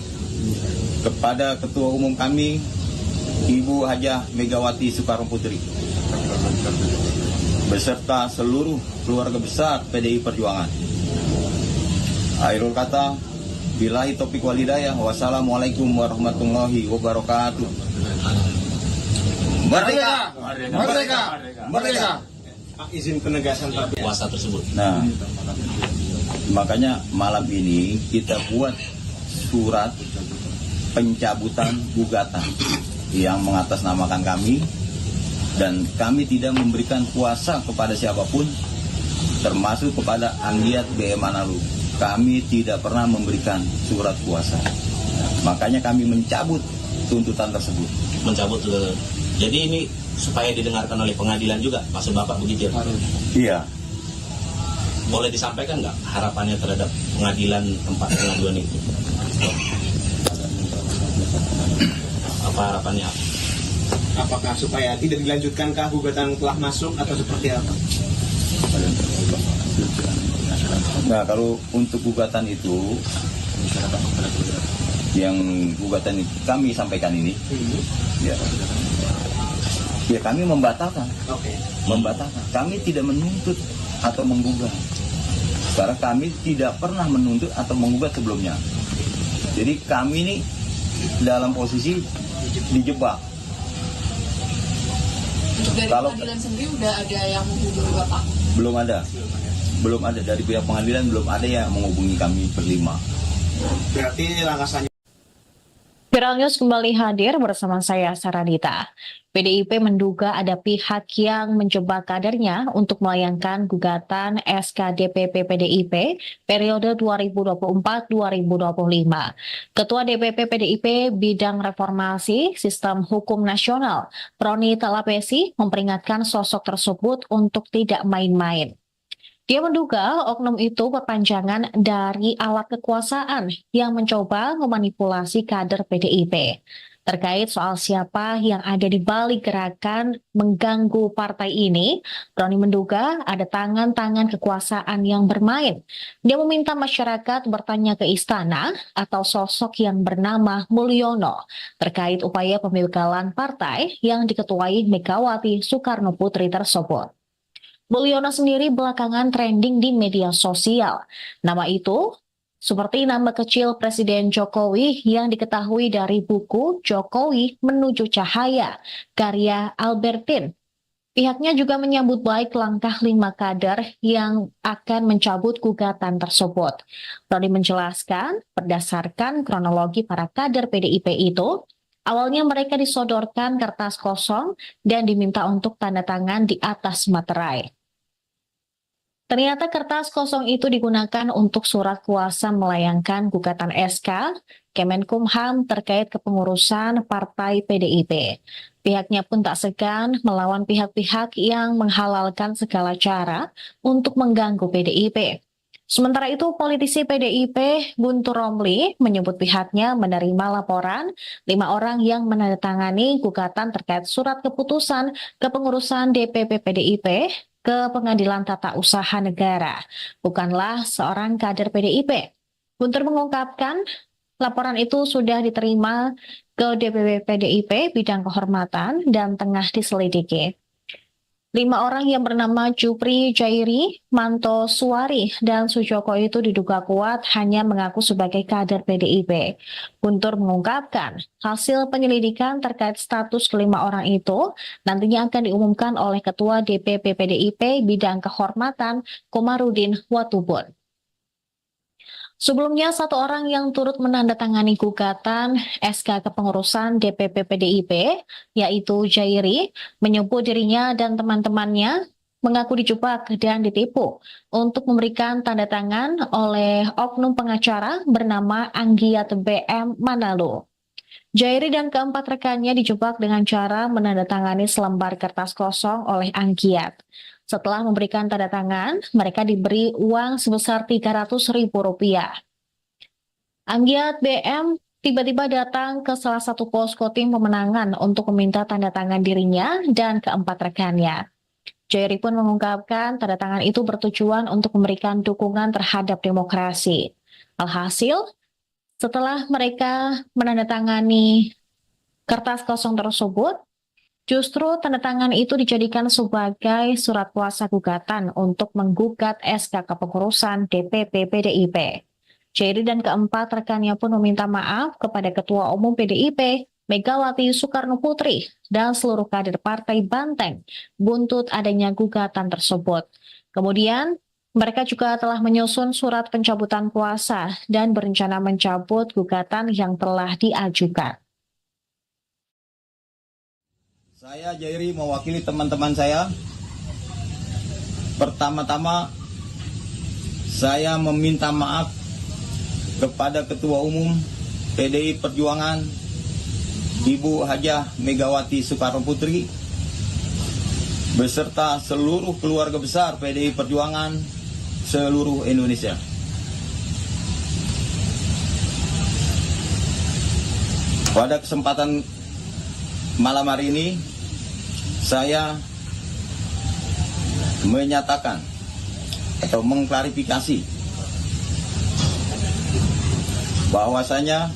kepada Ketua Umum kami, Ibu Hajah Megawati Soekarno Putri, beserta seluruh keluarga besar PDI Perjuangan. Akhirul kata, billahi taufiq wal hidayah, wassalamualaikum warahmatullahi wabarakatuh. Merdeka! Merdeka! Merdeka! Izin penegasan Pak. kuasa tersebut. Nah, makanya malam ini kita buat surat pencabutan gugatan yang mengatasnamakan kami, dan kami tidak memberikan kuasa kepada siapapun, termasuk kepada Anggiat BM Manalu. Kami tidak pernah memberikan surat kuasa. Makanya kami mencabut tuntutan tersebut. Mencabut jadi ini supaya didengarkan oleh pengadilan juga, maksud Bapak begitu ya? Iya. Boleh disampaikan nggak harapannya terhadap pengadilan tempat pengaduan itu? Apa harapannya? Apakah supaya tidak dilanjutkankah gugatan telah masuk atau seperti apa? Nah, kalau untuk gugatan itu, yang gugatan itu kami sampaikan ini, ya kami membatalkan. Oke. Membatalkan. Kami tidak menuntut atau menggugat. Karena kami tidak pernah menuntut atau menggugat sebelumnya. Jadi kami ini dalam posisi dijebak. Untuk dari Kalau- pengadilan sendiri udah ada yang menghubungi Bapak? Belum ada. Belum ada dari pihak pengadilan, belum ada yang menghubungi kami berlima. Berarti ini langkah selanjutnya. Viral News kembali hadir bersama saya Saradita. PDIP menduga ada pihak yang menjebak kadernya untuk melayangkan gugatan SK DPP PDIP periode 2024-2025. Ketua DPP PDIP Bidang Reformasi Sistem Hukum Nasional, Roni Talapesi, memperingatkan sosok tersebut untuk tidak main-main. Dia menduga oknum itu perpanjangan dari alat kekuasaan yang mencoba memanipulasi kader PDIP. Terkait soal siapa yang ada di balik gerakan mengganggu partai ini, Roni menduga ada tangan-tangan kekuasaan yang bermain. Dia meminta masyarakat bertanya ke istana atau sosok yang bernama Mulyono terkait upaya pembegalan partai yang diketuai Megawati Soekarno Putri tersebut. Mulyono sendiri belakangan trending di media sosial. Nama itu seperti nama kecil Presiden Jokowi yang diketahui dari buku Jokowi Menuju Cahaya, karya Albertine. Pihaknya juga menyambut baik langkah 5 kader yang akan mencabut gugatan tersebut. Roni menjelaskan, berdasarkan kronologi para kader PDIP itu, awalnya mereka disodorkan kertas kosong dan diminta untuk tanda tangan di atas materai. Ternyata kertas kosong itu digunakan untuk surat kuasa melayangkan gugatan SK Kemenkumham terkait kepengurusan Partai PDIP. Pihaknya pun tak segan melawan pihak-pihak yang menghalalkan segala cara untuk mengganggu PDIP. Sementara itu, politisi PDIP Guntur Romli menyebut pihaknya menerima laporan 5 orang yang menandatangani gugatan terkait surat keputusan kepengurusan DPP PDIP ke Pengadilan Tata Usaha Negara, bukanlah seorang kader PDIP. Guntur mengungkapkan laporan itu sudah diterima ke DPP PDIP bidang kehormatan dan tengah diselidiki. 5 orang yang bernama Jupri Jairi, Manto Suwari, dan Sujoko itu diduga kuat hanya mengaku sebagai kader PDIP. Guntur mengungkapkan hasil penyelidikan terkait status ke-5 orang itu nantinya akan diumumkan oleh Ketua DPP PDIP bidang kehormatan Komarudin Watubun. Sebelumnya, 1 orang yang turut menandatangani gugatan SK kepengurusan DPP PDIP, yaitu Jairi, menyebut dirinya dan teman-temannya mengaku dijebak dan ditipu untuk memberikan tanda tangan oleh oknum pengacara bernama Anggiat BM Manalu. Jairi dan keempat rekannya dijebak dengan cara menandatangani selembar kertas kosong oleh Anggiat. Setelah memberikan tanda tangan, mereka diberi uang sebesar Rp300.000. Anggiat BM tiba-tiba datang ke salah satu posko tim pemenangan untuk meminta tanda tangan dirinya dan keempat rekannya. Jairi pun mengungkapkan tanda tangan itu bertujuan untuk memberikan dukungan terhadap demokrasi. Alhasil, setelah mereka menandatangani kertas kosong tersebut, justru tanda tangan itu dijadikan sebagai surat kuasa gugatan untuk menggugat SK kepengurusan DPP PDIP. Jairi dan keempat rekannya pun meminta maaf kepada Ketua Umum PDIP Megawati Soekarno Putri, dan seluruh kader Partai Banteng buntut adanya gugatan tersebut. Kemudian, mereka juga telah menyusun surat pencabutan kuasa dan berencana mencabut gugatan yang telah diajukan. Saya Jairi mewakili teman-teman saya. Pertama-tama saya meminta maaf kepada Ketua Umum PDI Perjuangan Ibu Hajah Megawati Soekarno Putri beserta seluruh keluarga besar PDI Perjuangan seluruh Indonesia. Pada kesempatan malam hari ini saya menyatakan atau mengklarifikasi bahwasanya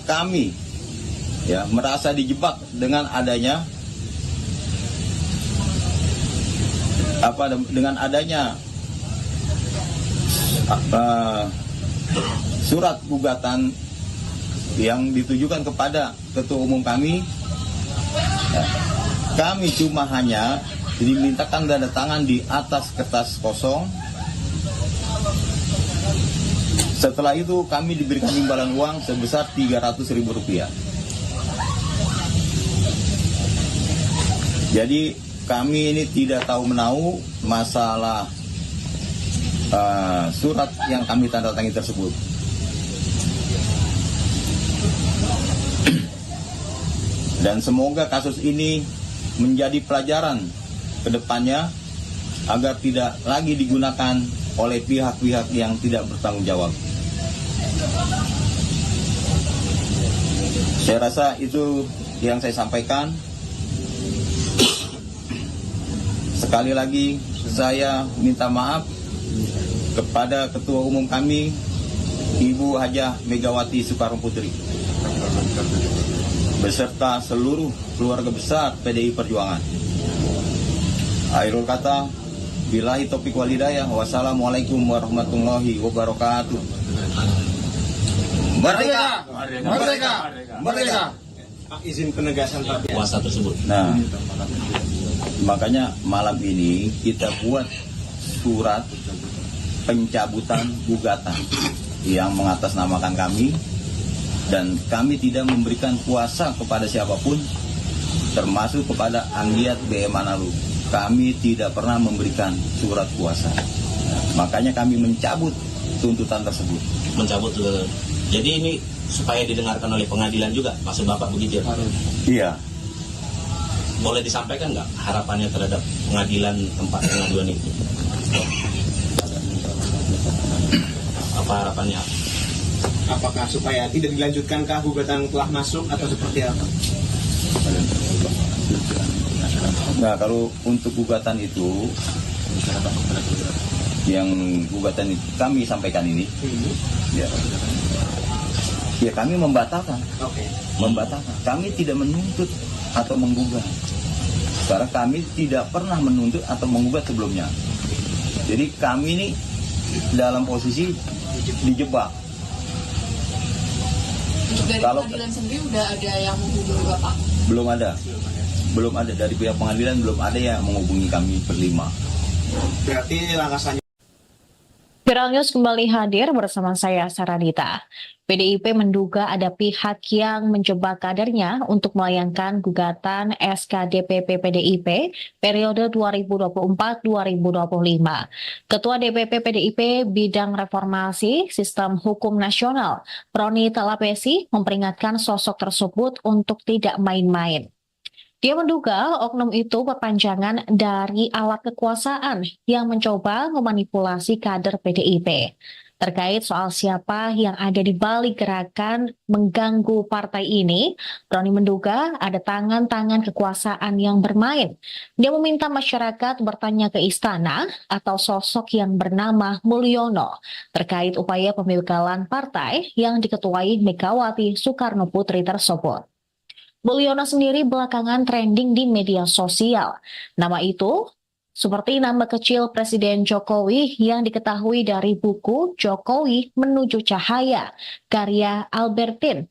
kami merasa dijebak dengan adanya surat gugatan yang ditujukan kepada Ketua Umum kami. Kami cuma hanya dimintakan tanda tangan di atas kertas kosong. Setelah itu kami diberikan imbalan uang sebesar Rp300.000. Jadi kami ini tidak tahu menahu masalah surat yang kami tanda tangani tersebut. Dan semoga kasus ini menjadi pelajaran ke depannya agar tidak lagi digunakan oleh pihak-pihak yang tidak bertanggung jawab. Saya rasa itu yang saya sampaikan. Sekali lagi saya minta maaf kepada Ketua Umum kami Ibu Hajah Megawati Soekarno Putri beserta seluruh keluarga besar PDI Perjuangan. Akhirul kata, billahi taufiq wal hidayah. Wassalamualaikum warahmatullahi wabarakatuh. Merdeka! Merdeka! Merdeka! Izin penegasan Pak. Kuasa tersebut. Nah, makanya malam ini kita buat surat pencabutan gugatan yang mengatasnamakan kami, dan kami tidak memberikan kuasa kepada siapapun, termasuk kepada Anggiat BM Analu. Kami tidak pernah memberikan surat kuasa. Makanya kami mencabut tuntutan tersebut. Mencabut. Jadi ini supaya didengarkan oleh pengadilan juga, maksud Bapak begitu ya? Iya. Boleh disampaikan nggak harapannya terhadap pengadilan tempat pengaduan itu? Apa harapannya? Apakah supaya tidak dilanjutkankah gugatan telah masuk atau seperti apa? Nah, kalau untuk gugatan itu, yang gugatan itu kami sampaikan ini, ya kami membatalkan. Oke. Membatalkan. Kami tidak menuntut atau menggugat. Karena kami tidak pernah menuntut atau menggugat sebelumnya. Jadi kami ini dalam posisi dijebak. Dari Kalau- pengadilan sendiri udah ada yang menghubungi Bapak? Belum ada dari pihak pengadilan, belum ada yang menghubungi kami berlima. Berarti langkah selanjutnya Viral News kembali hadir bersama saya Saradita. PDIP menduga ada pihak yang menjebak kadernya untuk melayangkan gugatan SK DPP PDIP periode 2024-2025. Ketua DPP PDIP Bidang Reformasi Sistem Hukum Nasional, Roni Talapesi, memperingatkan sosok tersebut untuk tidak main-main. Dia menduga oknum itu perpanjangan dari alat kekuasaan yang mencoba memanipulasi kader PDIP. Terkait soal siapa yang ada di balik gerakan mengganggu partai ini, Roni menduga ada tangan-tangan kekuasaan yang bermain. Dia meminta masyarakat bertanya ke istana atau sosok yang bernama Mulyono terkait upaya pembegalan partai yang diketuai Megawati Soekarno Putri tersebut. Mulyono sendiri belakangan trending di media sosial. Nama itu seperti nama kecil Presiden Jokowi yang diketahui dari buku Jokowi Menuju Cahaya, karya Albertine.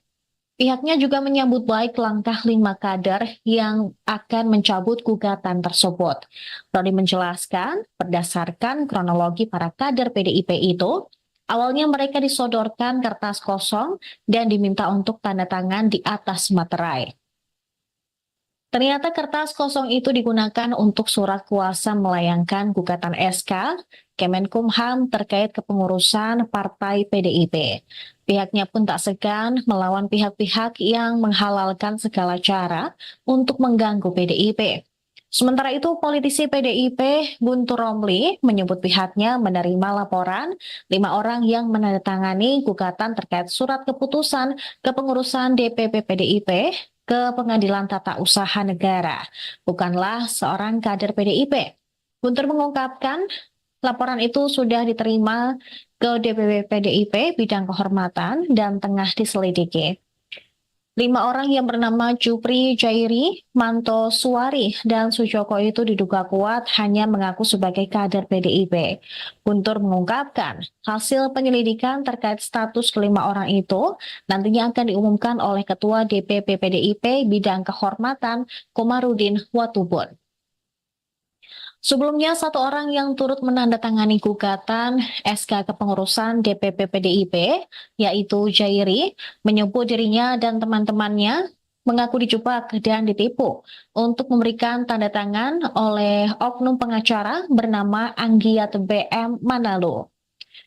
Pihaknya juga menyambut baik langkah 5 kader yang akan mencabut gugatan tersebut. Roni menjelaskan, berdasarkan kronologi para kader PDIP itu, awalnya mereka disodorkan kertas kosong dan diminta untuk tanda tangan di atas materai. Ternyata kertas kosong itu digunakan untuk surat kuasa melayangkan gugatan SK Kemenkumham terkait kepengurusan Partai PDIP. Pihaknya pun tak segan melawan pihak-pihak yang menghalalkan segala cara untuk mengganggu PDIP. Sementara itu, politisi PDIP Guntur Romli menyebut pihaknya menerima laporan 5 orang yang menandatangani gugatan terkait surat keputusan kepengurusan DPP PDIP ke Pengadilan Tata Usaha Negara, bukanlah seorang kader PDIP. Guntur mengungkapkan laporan itu sudah diterima ke DPP PDIP bidang kehormatan dan tengah diselidiki. 5 orang yang bernama Jupri Jairi, Manto Suwari, dan Sujoko itu diduga kuat hanya mengaku sebagai kader PDIP. Guntur mengungkapkan, hasil penyelidikan terkait status ke-5 orang itu nantinya akan diumumkan oleh Ketua DPP PDIP bidang kehormatan Komarudin Watubun. Sebelumnya, 1 orang yang turut menandatangani gugatan SK kepengurusan DPP PDIP, yaitu Jairi, menyebut dirinya dan teman-temannya mengaku dijebak dan ditipu untuk memberikan tanda tangan oleh oknum pengacara bernama Anggiat BM Manalo.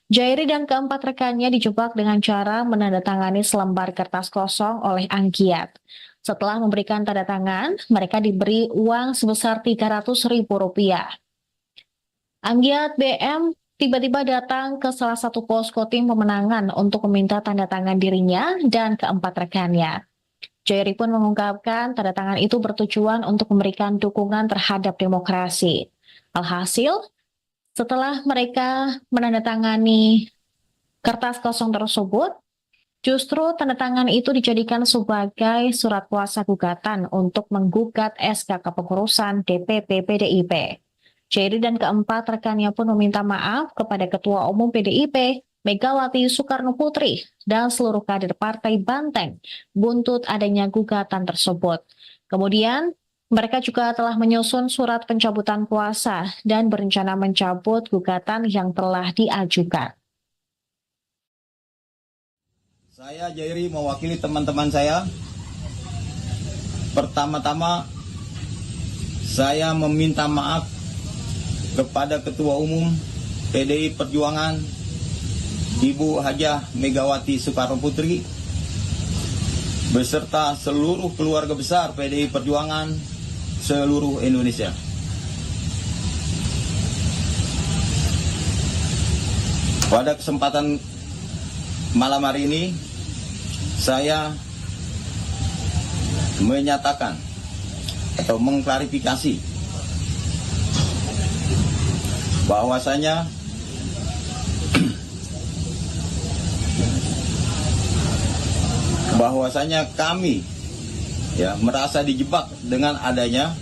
Jairi dan keempat rekannya dijebak dengan cara menandatangani selembar kertas kosong oleh Anggiat. Setelah memberikan tanda tangan, mereka diberi uang sebesar Rp300.000. Anggiat BM tiba-tiba datang ke salah satu posko tim pemenangan untuk meminta tanda tangan dirinya dan keempat rekannya. Jairi pun mengungkapkan tanda tangan itu bertujuan untuk memberikan dukungan terhadap demokrasi. Alhasil, setelah mereka menandatangani kertas kosong tersebut, justru tanda tangan itu dijadikan sebagai surat kuasa gugatan untuk menggugat SK kepengurusan DPP PDIP. Jairi dan keempat rekannya pun meminta maaf kepada Ketua Umum PDIP, Megawati Soekarno Putri, dan seluruh kader Partai Banteng buntut adanya gugatan tersebut. Kemudian, mereka juga telah menyusun surat pencabutan kuasa dan berencana mencabut gugatan yang telah diajukan. Saya Jairi mewakili teman-teman saya. Pertama-tama saya meminta maaf kepada Ketua Umum PDI Perjuangan Ibu Hajah Megawati Soekarno Putri beserta seluruh keluarga besar PDI Perjuangan seluruh Indonesia. Pada kesempatan malam hari ini saya menyatakan atau mengklarifikasi bahwasanya kami merasa dijebak dengan adanya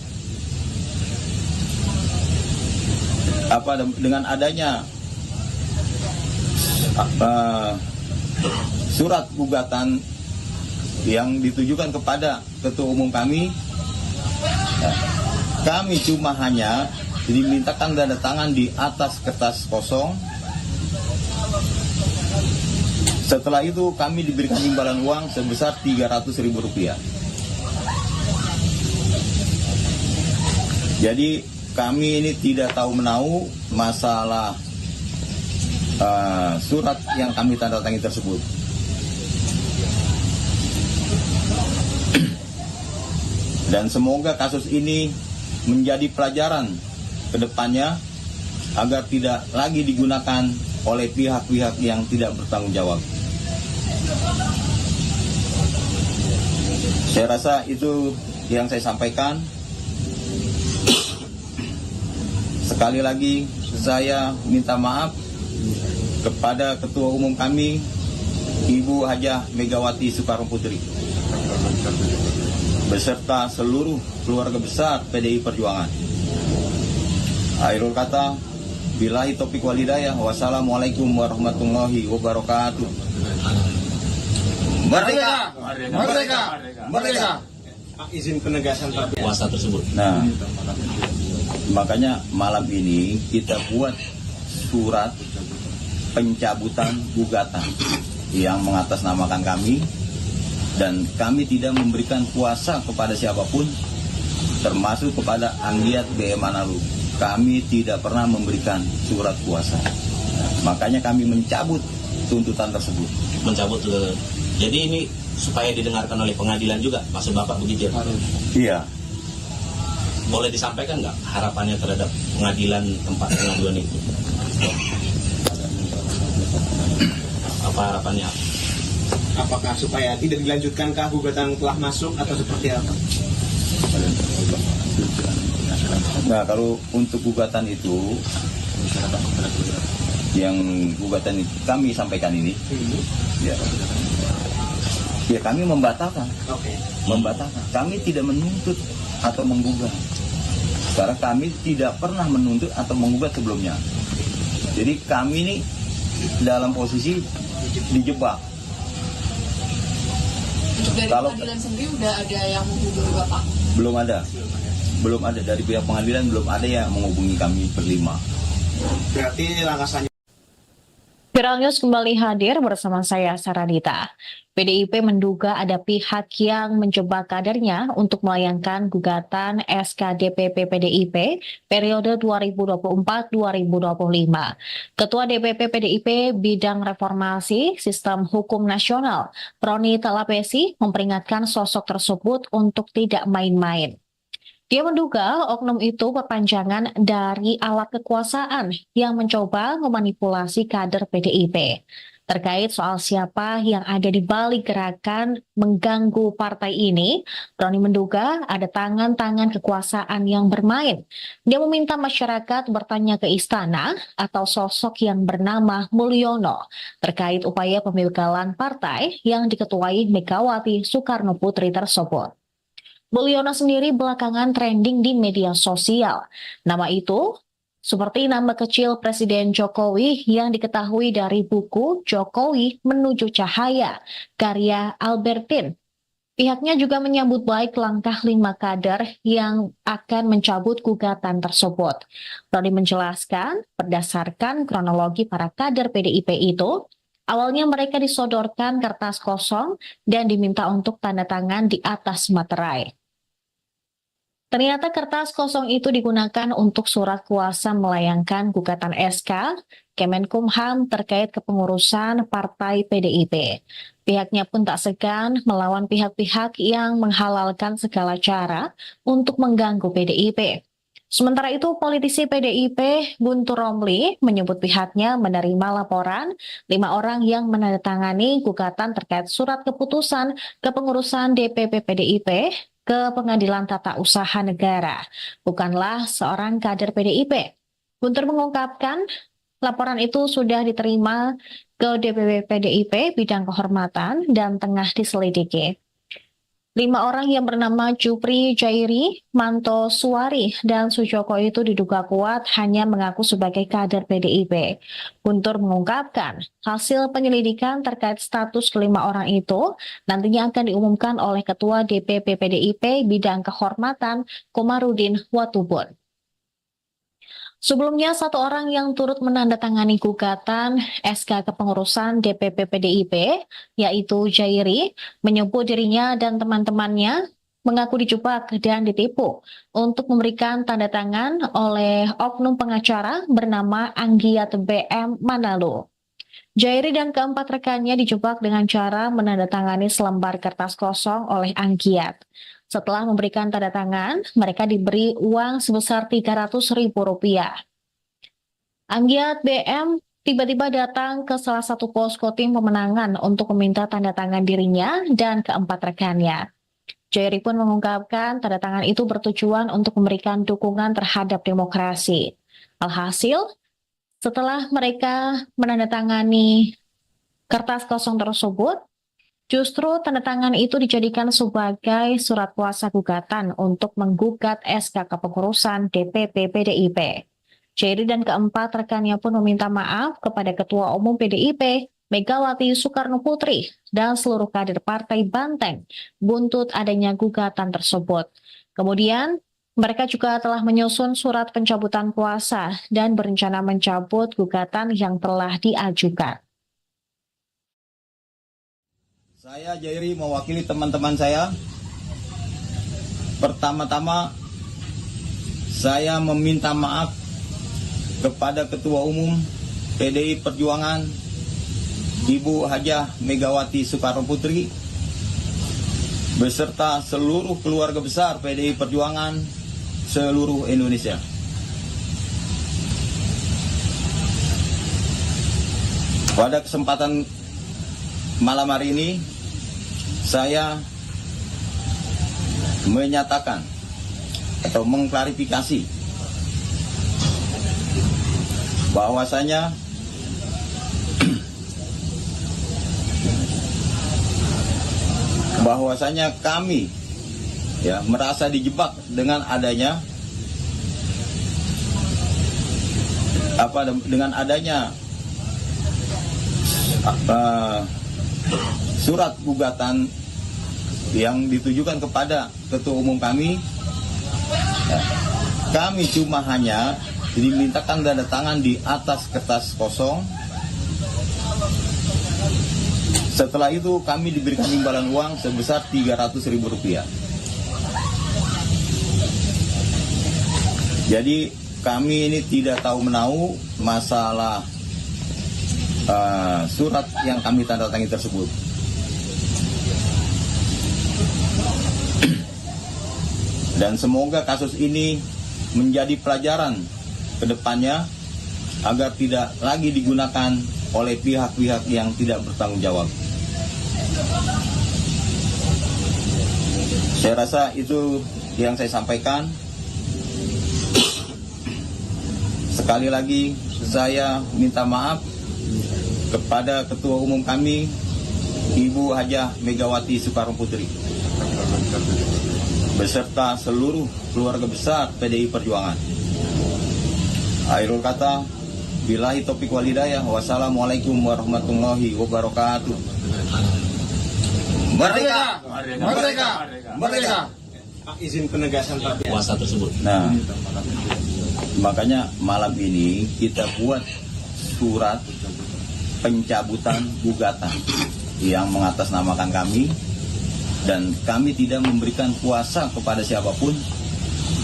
surat gugatan yang ditujukan kepada Ketua Umum kami. Kami cuma hanya dimintakan tanda tangan di atas kertas kosong. Setelah itu kami diberikan imbalan uang sebesar Rp300.000. Jadi kami ini tidak tahu menahu masalah surat yang kami tanda tangani tersebut. Dan semoga kasus ini menjadi pelajaran ke depannya agar tidak lagi digunakan oleh pihak-pihak yang tidak bertanggung jawab. Saya rasa itu yang saya sampaikan. Sekali lagi saya minta maaf kepada Ketua Umum kami, Ibu Hajah Megawati Soekarno Putri, beserta seluruh keluarga besar PDI Perjuangan. Akhirul kata, billahi taufiq wal hidayah. Wassalamualaikum warahmatullahi wabarakatuh. Merdeka! Merdeka! Merdeka! Izin penegasan Pak. Kuasa tersebut. Nah, makanya malam ini kita buat surat pencabutan gugatan yang mengatasnamakan kami, dan kami tidak memberikan kuasa kepada siapapun, termasuk kepada Anggiat BM Manado. Kami tidak pernah memberikan surat kuasa. Makanya kami mencabut tuntutan tersebut. Mencabut jadi ini supaya didengarkan oleh pengadilan juga, maksud Bapak begitu ya? Iya. Boleh disampaikan nggak harapannya terhadap pengadilan tempat pengaduan itu? Apa harapannya? Apakah supaya tidak dilanjutkankah gugatan telah masuk atau seperti apa? Nah, kalau untuk gugatan itu, yang gugatan itu kami sampaikan ini, ya kami membatalkan. Oke. Membatalkan. Kami tidak menuntut atau menggugat. Karena kami tidak pernah menuntut atau menggugat sebelumnya. Jadi kami ini dalam posisi dijebak. Untuk dari Kalau- pengadilan sendiri udah ada yang menghubungi Bapak? Belum ada. Belum ada dari pihak pengadilan, belum ada yang menghubungi kami berlima. Berarti langkah selanjutnya Viral News kembali hadir bersama saya Saradita. PDIP menduga ada pihak yang menjebak kadernya untuk melayangkan gugatan SK DPP PDIP periode 2024-2025. Ketua DPP PDIP Bidang Reformasi Sistem Hukum Nasional, Roni Talapesi, memperingatkan sosok tersebut untuk tidak main-main. Dia menduga oknum itu perpanjangan dari alat kekuasaan yang mencoba memanipulasi kader PDIP. Terkait soal siapa yang ada di balik gerakan mengganggu partai ini, Roni menduga ada tangan-tangan kekuasaan yang bermain. Dia meminta masyarakat bertanya ke istana atau sosok yang bernama Mulyono terkait upaya pembegalan partai yang diketuai Megawati Soekarno Putri tersebut. Mulyono sendiri belakangan trending di media sosial. Nama itu seperti nama kecil Presiden Jokowi yang diketahui dari buku Jokowi Menuju Cahaya, karya Albertine. Pihaknya juga menyambut baik langkah 5 kader yang akan mencabut gugatan tersebut. Roni menjelaskan, berdasarkan kronologi para kader PDIP itu, awalnya mereka disodorkan kertas kosong dan diminta untuk tanda tangan di atas materai. Ternyata kertas kosong itu digunakan untuk surat kuasa melayangkan gugatan SK Kemenkumham terkait kepengurusan partai PDIP. Pihaknya pun tak segan melawan pihak-pihak yang menghalalkan segala cara untuk mengganggu PDIP. Sementara itu, politisi PDIP Guntur Romli menyebut pihaknya menerima laporan 5 orang yang menandatangani gugatan terkait surat keputusan kepengurusan DPP PDIP ke Pengadilan Tata Usaha Negara, bukanlah seorang kader PDIP. Guntur mengungkapkan laporan itu sudah diterima ke DPP PDIP bidang kehormatan dan tengah diselidiki. 5 orang yang bernama Jupri Jairi, Manto Suwari, dan Sujoko itu diduga kuat hanya mengaku sebagai kader PDIP. Guntur mengungkapkan hasil penyelidikan terkait status ke-5 orang itu nantinya akan diumumkan oleh Ketua DPP PDIP bidang kehormatan Komarudin Watubun. Sebelumnya, 1 orang yang turut menandatangani gugatan SK kepengurusan DPP PDIP, yaitu Jairi, menyebut dirinya dan teman-temannya mengaku dijebak dan ditipu untuk memberikan tanda tangan oleh oknum pengacara bernama Anggiat BM Manado. Jairi dan keempat rekannya dijebak dengan cara menandatangani selembar kertas kosong oleh Anggiat. Setelah memberikan tanda tangan, mereka diberi uang sebesar Rp300.000. Anggiat BM tiba-tiba datang ke salah satu posko tim pemenangan untuk meminta tanda tangan dirinya dan keempat rekannya. Jairi pun mengungkapkan tanda tangan itu bertujuan untuk memberikan dukungan terhadap demokrasi. Alhasil, setelah mereka menandatangani kertas kosong tersebut, justru tanda tangan itu dijadikan sebagai surat kuasa gugatan untuk menggugat SK kepengurusan DPP PDIP. Jerry dan keempat rekannya pun meminta maaf kepada Ketua Umum PDIP, Megawati Soekarno Putri, dan seluruh kader Partai Banteng buntut adanya gugatan tersebut. Kemudian, mereka juga telah menyusun surat pencabutan kuasa dan berencana mencabut gugatan yang telah diajukan. Saya Jairi mewakili teman-teman saya. Pertama-tama saya meminta maaf kepada Ketua Umum PDI Perjuangan Ibu Hajah Megawati Soekarno Putri beserta seluruh keluarga besar PDI Perjuangan seluruh Indonesia. Pada kesempatan malam hari ini saya menyatakan atau mengklarifikasi bahwasanya kami merasa dijebak dengan adanya surat gugatan yang ditujukan kepada Ketua Umum kami. Kami cuma hanya dimintakan tanda tangan di atas kertas kosong. Setelah itu kami diberikan imbalan uang sebesar Rp300.000. Jadi kami ini tidak tahu menahu masalah surat yang kami tanda tangani tersebut. Dan semoga kasus ini menjadi pelajaran ke depannya agar tidak lagi digunakan oleh pihak-pihak yang tidak bertanggung jawab. Saya rasa itu yang saya sampaikan. Sekali lagi saya minta maaf kepada Ketua Umum kami Ibu Hajah Megawati Soekarno Putri beserta seluruh keluarga besar PDI Perjuangan. Akhirul kata, billahi taufiq wal hidayah. Wassalamualaikum warahmatullahi wabarakatuh. Merdeka! Merdeka! Merdeka! Pak, izin penegasan Pak. Kuasa tersebut. Nah, makanya malam ini kita buat surat pencabutan gugatan yang mengatasnamakan kami, dan kami tidak memberikan kuasa kepada siapapun,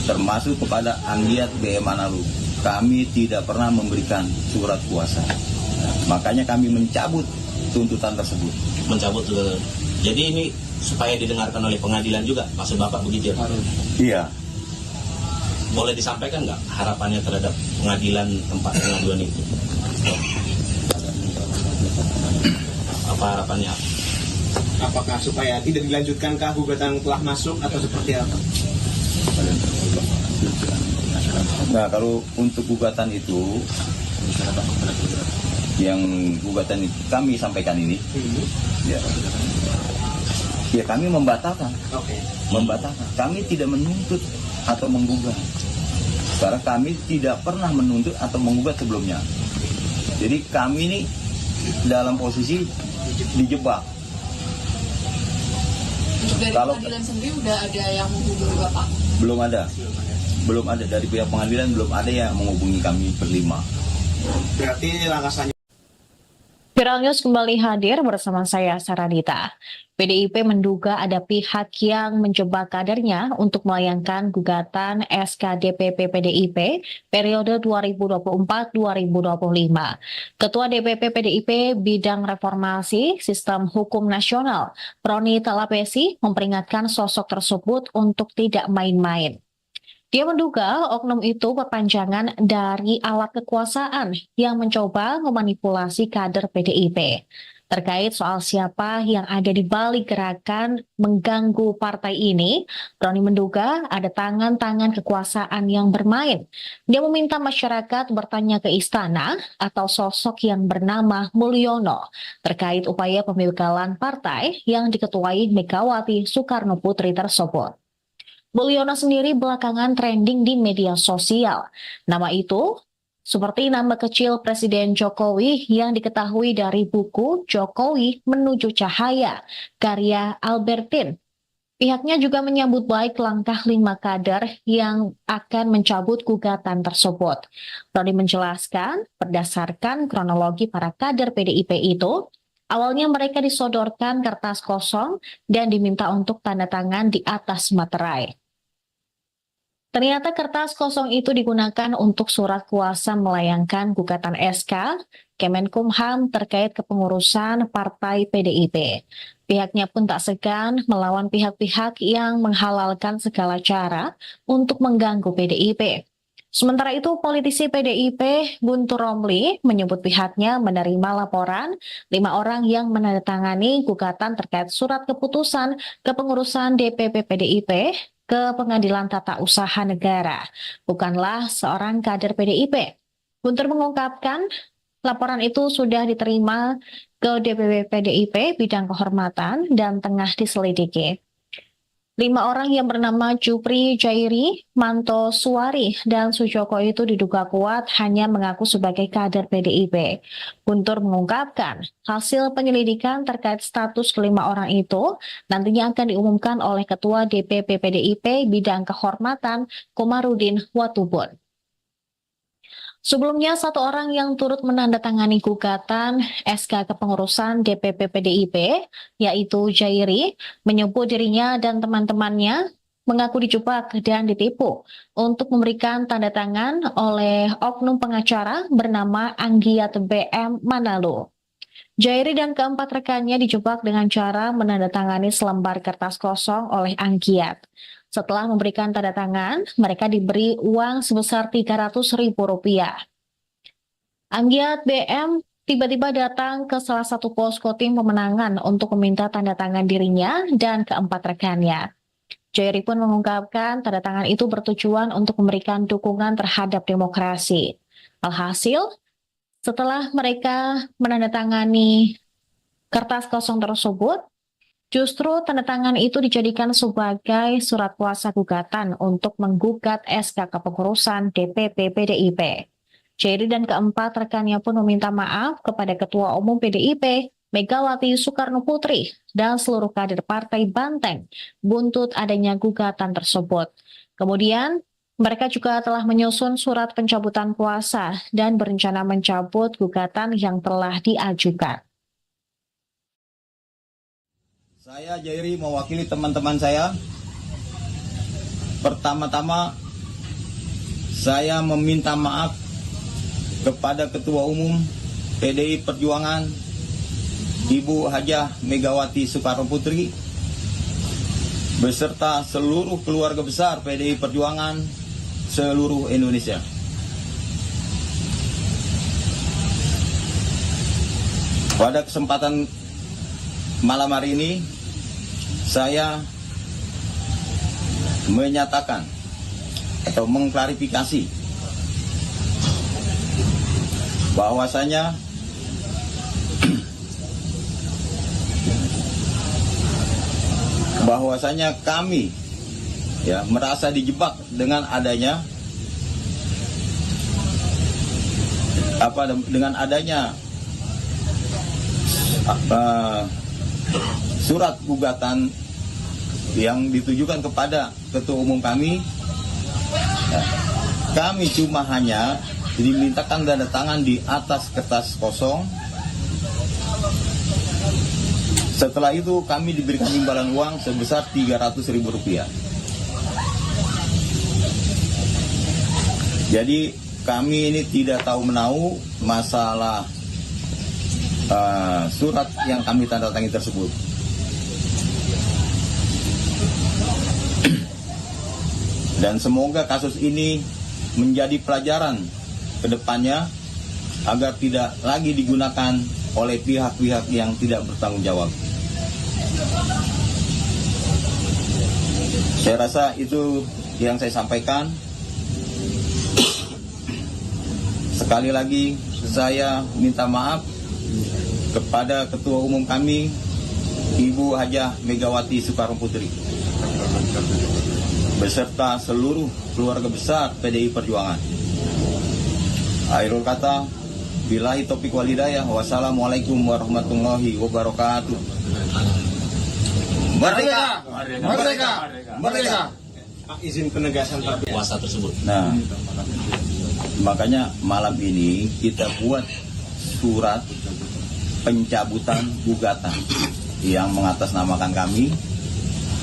termasuk kepada Anggiat BM Analu. Kami tidak pernah memberikan surat kuasa. Makanya kami mencabut tuntutan tersebut. Mencabut. Jadi ini supaya didengarkan oleh pengadilan juga, maksud Bapak begitu ya? Iya. Boleh disampaikan nggak harapannya terhadap pengadilan tempat pengaduan itu? Apa harapannya? Apakah supaya tidak dilanjutkankah gugatan telah masuk atau seperti apa? Nah, kalau untuk gugatan itu, yang gugatan itu kami sampaikan ini, ya kami membatalkan. Oke. Membatalkan. Kami tidak menuntut atau menggugat. Karena kami tidak pernah menuntut atau menggugat sebelumnya. Jadi kami ini dalam posisi dijebak. Untuk dari Kalau- pengadilan sendiri udah ada yang menghubungi Bapak? Belum ada dari pihak pengadilan, belum ada yang menghubungi kami berlima. Berarti langkah selanjutnya Viral News kembali hadir bersama saya Saradita. PDIP menduga ada pihak yang menjebak kadernya untuk melayangkan gugatan SK DPP PDIP periode 2024-2025. Ketua DPP PDIP Bidang Reformasi Sistem Hukum Nasional, Roni Talapesi, memperingatkan sosok tersebut untuk tidak main-main. Dia menduga oknum itu perpanjangan dari alat kekuasaan yang mencoba memanipulasi kader PDIP. Terkait soal siapa yang ada di balik gerakan mengganggu partai ini, Roni menduga ada tangan-tangan kekuasaan yang bermain. Dia meminta masyarakat bertanya ke istana atau sosok yang bernama Mulyono terkait upaya pembegalan partai yang diketuai Megawati Soekarno Putri tersebut. Mulyono sendiri belakangan trending di media sosial. Nama itu seperti nama kecil Presiden Jokowi yang diketahui dari buku Jokowi Menuju Cahaya, karya Albertine. Pihaknya juga menyambut baik langkah 5 kader yang akan mencabut gugatan tersebut. Rodi menjelaskan, berdasarkan kronologi para kader PDIP itu, awalnya mereka disodorkan kertas kosong dan diminta untuk tanda tangan di atas materai. Ternyata kertas kosong itu digunakan untuk surat kuasa melayangkan gugatan SK Kemenkumham terkait kepengurusan Partai PDIP. Pihaknya pun tak segan melawan pihak-pihak yang menghalalkan segala cara untuk mengganggu PDIP. Sementara itu, politisi PDIP Guntur Romli menyebut pihaknya menerima laporan 5 orang yang menandatangani gugatan terkait surat keputusan kepengurusan DPP PDIP ke Pengadilan Tata Usaha Negara, bukanlah seorang kader PDIP. Guntur mengungkapkan laporan itu sudah diterima ke DPP PDIP bidang kehormatan dan tengah diselidiki. 5 orang yang bernama Jupri Jairi, Manto Suwari, dan Sujoko itu diduga kuat hanya mengaku sebagai kader PDIP. Guntur mengungkapkan, hasil penyelidikan terkait status ke-5 orang itu nantinya akan diumumkan oleh Ketua DPP PDIP bidang kehormatan Komarudin Watubun. Sebelumnya, 1 orang yang turut menandatangani gugatan SK kepengurusan DPP PDIP, yaitu Jairi, menyebut dirinya dan teman-temannya mengaku dijebak dan ditipu untuk memberikan tanda tangan oleh oknum pengacara bernama Anggiat BM Manalu. Jairi dan keempat rekannya dijebak dengan cara menandatangani selembar kertas kosong oleh Anggiat. Setelah memberikan tanda tangan, mereka diberi uang sebesar Rp300.000. Anggiat BM tiba-tiba datang ke salah satu posko tim pemenangan untuk meminta tanda tangan dirinya dan keempat rekannya. Jairi pun mengungkapkan tanda tangan itu bertujuan untuk memberikan dukungan terhadap demokrasi. Alhasil, setelah mereka menandatangani kertas kosong tersebut, justru tanda tangan itu dijadikan sebagai surat kuasa gugatan untuk menggugat SK kepengurusan DPP PDIP. Jairi dan keempat rekannya pun meminta maaf kepada Ketua Umum PDIP, Megawati Soekarno Putri, dan seluruh kader Partai Banteng buntut adanya gugatan tersebut. Kemudian, mereka juga telah menyusun surat pencabutan kuasa dan berencana mencabut gugatan yang telah diajukan. Saya Jairi mewakili teman-teman saya. Pertama-tama saya meminta maaf kepada Ketua Umum PDI Perjuangan Ibu Hajah Megawati Soekarno Putri beserta seluruh keluarga besar PDI Perjuangan seluruh Indonesia. Pada kesempatan malam hari ini, saya menyatakan atau mengklarifikasi bahwasanya kami merasa dijebak dengan adanya surat gugatan yang ditujukan kepada Ketua Umum kami. Kami cuma hanya dimintakan tanda tangan di atas kertas kosong. Setelah itu kami diberikan imbalan uang sebesar Rp300.000. Jadi kami ini tidak tahu menahu masalah surat yang kami tanda tangani tersebut. Dan semoga kasus ini menjadi pelajaran ke depannya agar tidak lagi digunakan oleh pihak-pihak yang tidak bertanggung jawab. Saya rasa itu yang saya sampaikan. Sekali lagi saya minta maaf kepada Ketua Umum kami, Ibu Hajah Megawati Soekarno Putri, beserta seluruh keluarga besar PDI Perjuangan. Akhirul kata, billahi taufiq wal hidayah. Wassalamualaikum warahmatullahi wabarakatuh. Merdeka! Merdeka! Merdeka! Izin penegasan Pak. Kuasa tersebut. Nah, makanya malam ini kita buat surat pencabutan gugatan yang mengatasnamakan kami,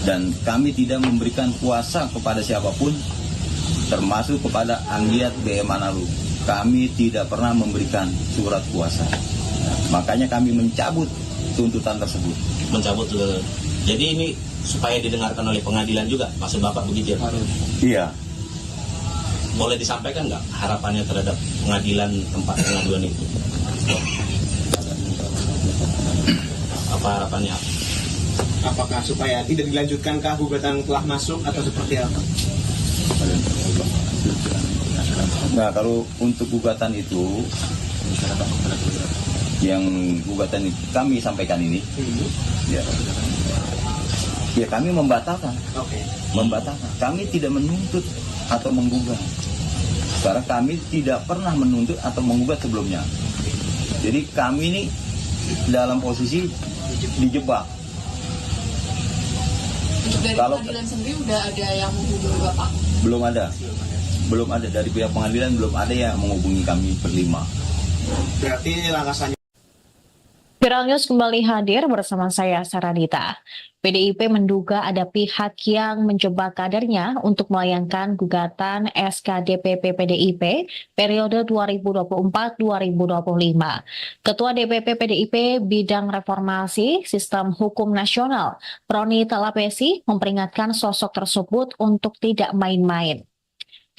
dan kami tidak memberikan kuasa kepada siapapun, termasuk kepada Anggiat BM Manalu. Kami tidak pernah memberikan surat kuasa. Makanya kami mencabut tuntutan tersebut. Mencabut. Jadi ini supaya didengarkan oleh pengadilan juga, maksud Bapak begitu ya? Iya. Boleh disampaikan nggak harapannya terhadap pengadilan tempat pengaduan itu? Apa harapannya? Apakah supaya tidak dilanjutkankah gugatan telah masuk atau seperti apa? Nah, kalau untuk gugatan itu, yang gugatan itu kami sampaikan ini, ya kami membatalkan. Oke. Membatalkan. Kami tidak menuntut atau menggugat. Karena kami tidak pernah menuntut atau menggugat sebelumnya. Jadi kami ini dalam posisi dijebak. Untuk dari Kalau- pengadilan sendiri udah ada yang menghubungi Bapak? Belum ada. Belum ada dari pihak pengadilan, belum ada yang menghubungi kami berlima. Berarti langkah selanjutnya Viral News kembali hadir bersama saya Saradita. PDIP menduga ada pihak yang menjebak kadernya untuk melayangkan gugatan SK DPP PDIP periode 2024-2025. Ketua DPP PDIP Bidang Reformasi Sistem Hukum Nasional, Roni Talapesi, memperingatkan sosok tersebut untuk tidak main-main.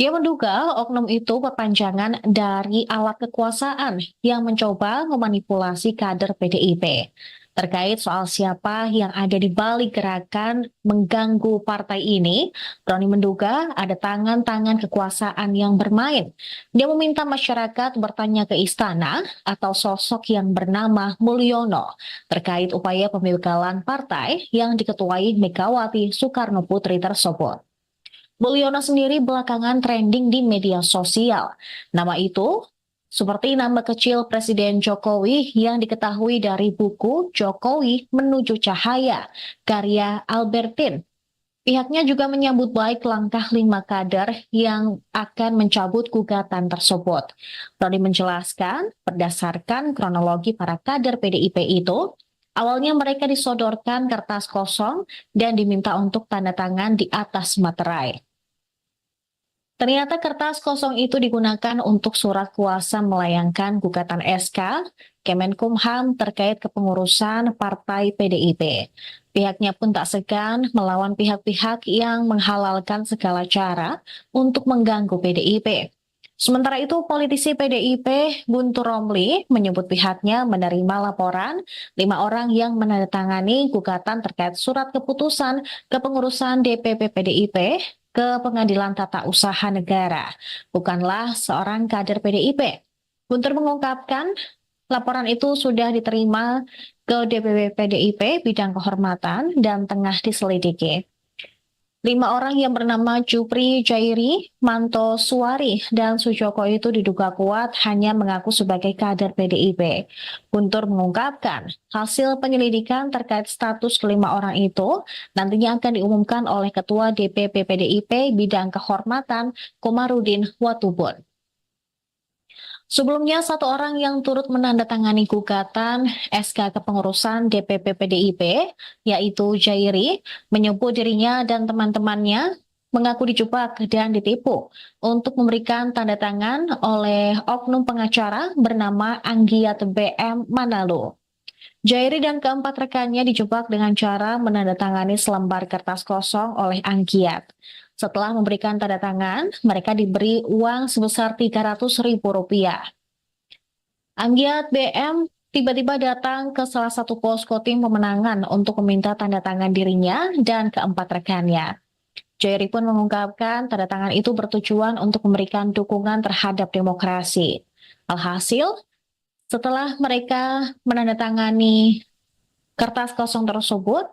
Dia menduga oknum itu perpanjangan dari alat kekuasaan yang mencoba memanipulasi kader PDIP. Terkait soal siapa yang ada di balik gerakan mengganggu partai ini, Roni menduga ada tangan-tangan kekuasaan yang bermain. Dia meminta masyarakat bertanya ke istana atau sosok yang bernama Mulyono terkait upaya pembegalan partai yang diketuai Megawati Soekarno Putri tersebut. Mulyono sendiri belakangan trending di media sosial. Nama itu seperti nama kecil Presiden Jokowi yang diketahui dari buku Jokowi Menuju Cahaya, karya Albertine. Pihaknya juga menyambut baik langkah 5 kader yang akan mencabut gugatan tersebut. Roni menjelaskan, berdasarkan kronologi para kader PDIP itu, awalnya mereka disodorkan kertas kosong dan diminta untuk tanda tangan di atas materai. Ternyata kertas kosong itu digunakan untuk surat kuasa melayangkan gugatan SK Kemenkumham terkait kepengurusan Partai PDIP. Pihaknya pun tak segan melawan pihak-pihak yang menghalalkan segala cara untuk mengganggu PDIP. Sementara itu, politisi PDIP Guntur Romli menyebut pihaknya menerima laporan 5 orang yang menandatangani gugatan terkait surat keputusan kepengurusan DPP PDIP ke Pengadilan Tata Usaha Negara, bukanlah seorang kader PDIP. Guntur mengungkapkan laporan itu sudah diterima ke DPP PDIP bidang kehormatan dan tengah diselidiki. 5 orang yang bernama Jupri Jairi, Manto Suwari, dan Sujoko itu diduga kuat hanya mengaku sebagai kader PDIP. Guntur mengungkapkan hasil penyelidikan terkait status ke-5 orang itu nantinya akan diumumkan oleh Ketua DPP PDIP bidang kehormatan Komarudin Watubun. Sebelumnya, 1 orang yang turut menandatangani gugatan SK kepengurusan DPP PDIP, yaitu Jairi, menyebut dirinya dan teman-temannya mengaku dijebak dan ditipu untuk memberikan tanda tangan oleh oknum pengacara bernama Anggiat BM Manalu. Jairi dan keempat rekannya dijebak dengan cara menandatangani selembar kertas kosong oleh Anggiat. Setelah memberikan tanda tangan, mereka diberi uang sebesar Rp300.000. Anggiat BM tiba-tiba datang ke salah satu posko tim pemenangan untuk meminta tanda tangan dirinya dan keempat rekannya. Jairi pun mengungkapkan tanda tangan itu bertujuan untuk memberikan dukungan terhadap demokrasi. Alhasil, setelah mereka menandatangani kertas kosong tersebut,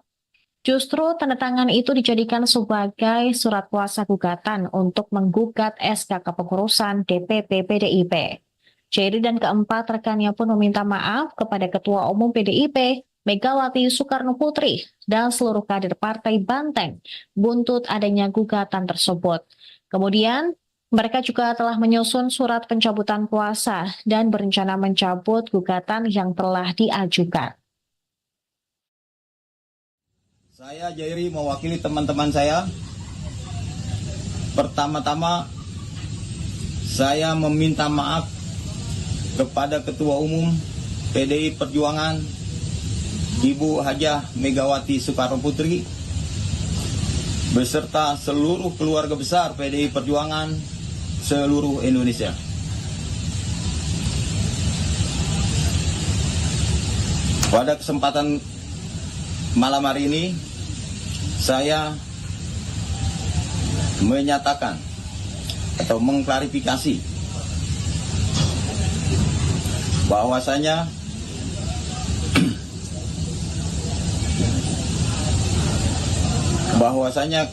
justru tanda tangan itu dijadikan sebagai surat kuasa gugatan untuk menggugat SK kepengurusan DPP PDIP. Jerry dan keempat rekannya pun meminta maaf kepada Ketua Umum PDIP, Megawati Soekarno Putri, dan seluruh kader Partai Banteng buntut adanya gugatan tersebut. Kemudian, mereka juga telah menyusun surat pencabutan kuasa dan berencana mencabut gugatan yang telah diajukan. Saya Jerry mewakili teman-teman saya. Pertama-tama, saya meminta maaf kepada Ketua Umum PDI Perjuangan, Ibu Hajah Megawati Soekarno Putri, beserta seluruh keluarga besar PDI Perjuangan seluruh Indonesia. Pada kesempatan malam hari ini, saya menyatakan atau mengklarifikasi bahwasanya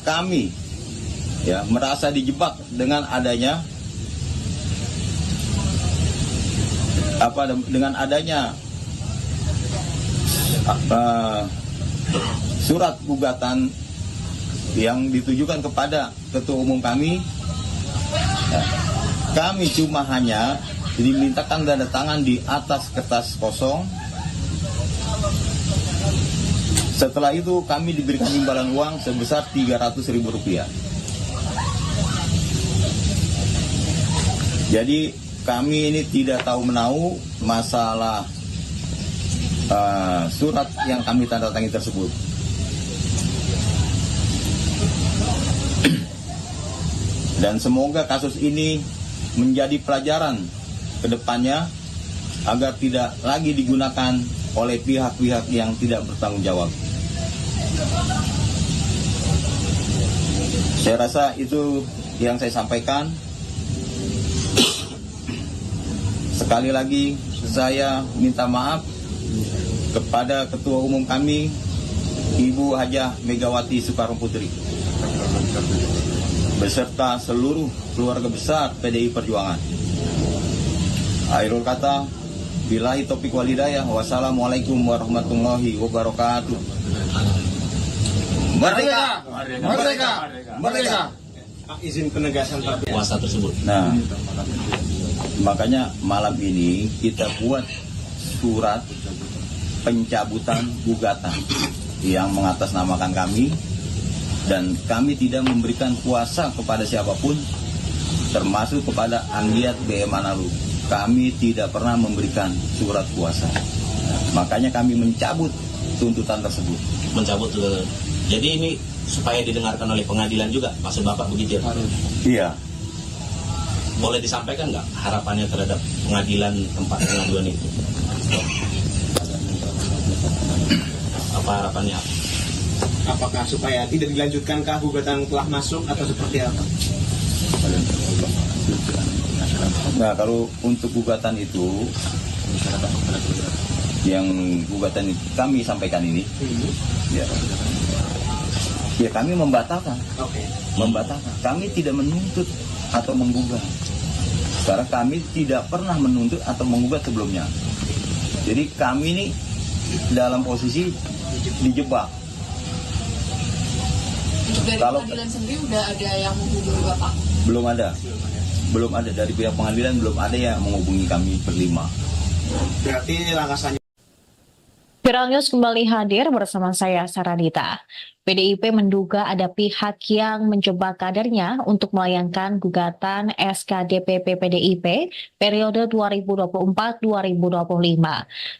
kami merasa dijebak dengan adanya surat gugatan yang ditujukan kepada Ketua Umum kami. Kami cuma hanya dimintakan tanda tangan di atas kertas kosong. Setelah itu kami diberikan imbalan uang sebesar Rp300.000. Jadi kami ini tidak tahu menahu masalah surat yang kami tanda tangi tersebut. Dan semoga kasus ini menjadi pelajaran ke depannya agar tidak lagi digunakan oleh pihak-pihak yang tidak bertanggung jawab. Saya rasa itu yang saya sampaikan. Sekali lagi saya minta maaf kepada Ketua Umum kami, Ibu Hajah Megawati Soekarno Putri, beserta seluruh keluarga besar PDI Perjuangan. Akhirul kata, billahi taufiq wal hidayah. Wassalamualaikum warahmatullahi wabarakatuh. Merdeka! Merdeka! Merdeka! Izin penegasan Pak. Kuasa tersebut. Nah, makanya malam ini kita buat surat pencabutan gugatan yang mengatasnamakan kami, dan kami tidak memberikan kuasa kepada siapapun, termasuk kepada Anggiat BM Analu. Kami tidak pernah memberikan surat kuasa. Makanya kami mencabut tuntutan tersebut. Mencabut. Jadi ini supaya didengarkan oleh pengadilan juga, maksud Bapak begitu ya? Iya. Boleh disampaikan nggak harapannya terhadap pengadilan tempat pengaduan itu? Apa harapannya? Apakah supaya tidak dilanjutkankah gugatan telah masuk atau seperti apa? Nah, kalau untuk gugatan itu, yang gugatan itu kami sampaikan ini, ya kami membatalkan. Oke. Membatalkan. Kami tidak menuntut atau menggugat. Karena kami tidak pernah menuntut atau menggugat sebelumnya. Jadi kami ini dalam posisi dijebak. Dari Kalau- pengadilan sendiri udah ada yang menghubungi Bapak? Belum ada. Belum ada dari pihak pengadilan, belum ada yang menghubungi kami berlima. Berarti langkah selanjutnya Viral News kembali hadir bersama saya Saradita. PDIP menduga ada pihak yang menjebak kadernya untuk melayangkan gugatan SK DPP PDIP periode 2024-2025.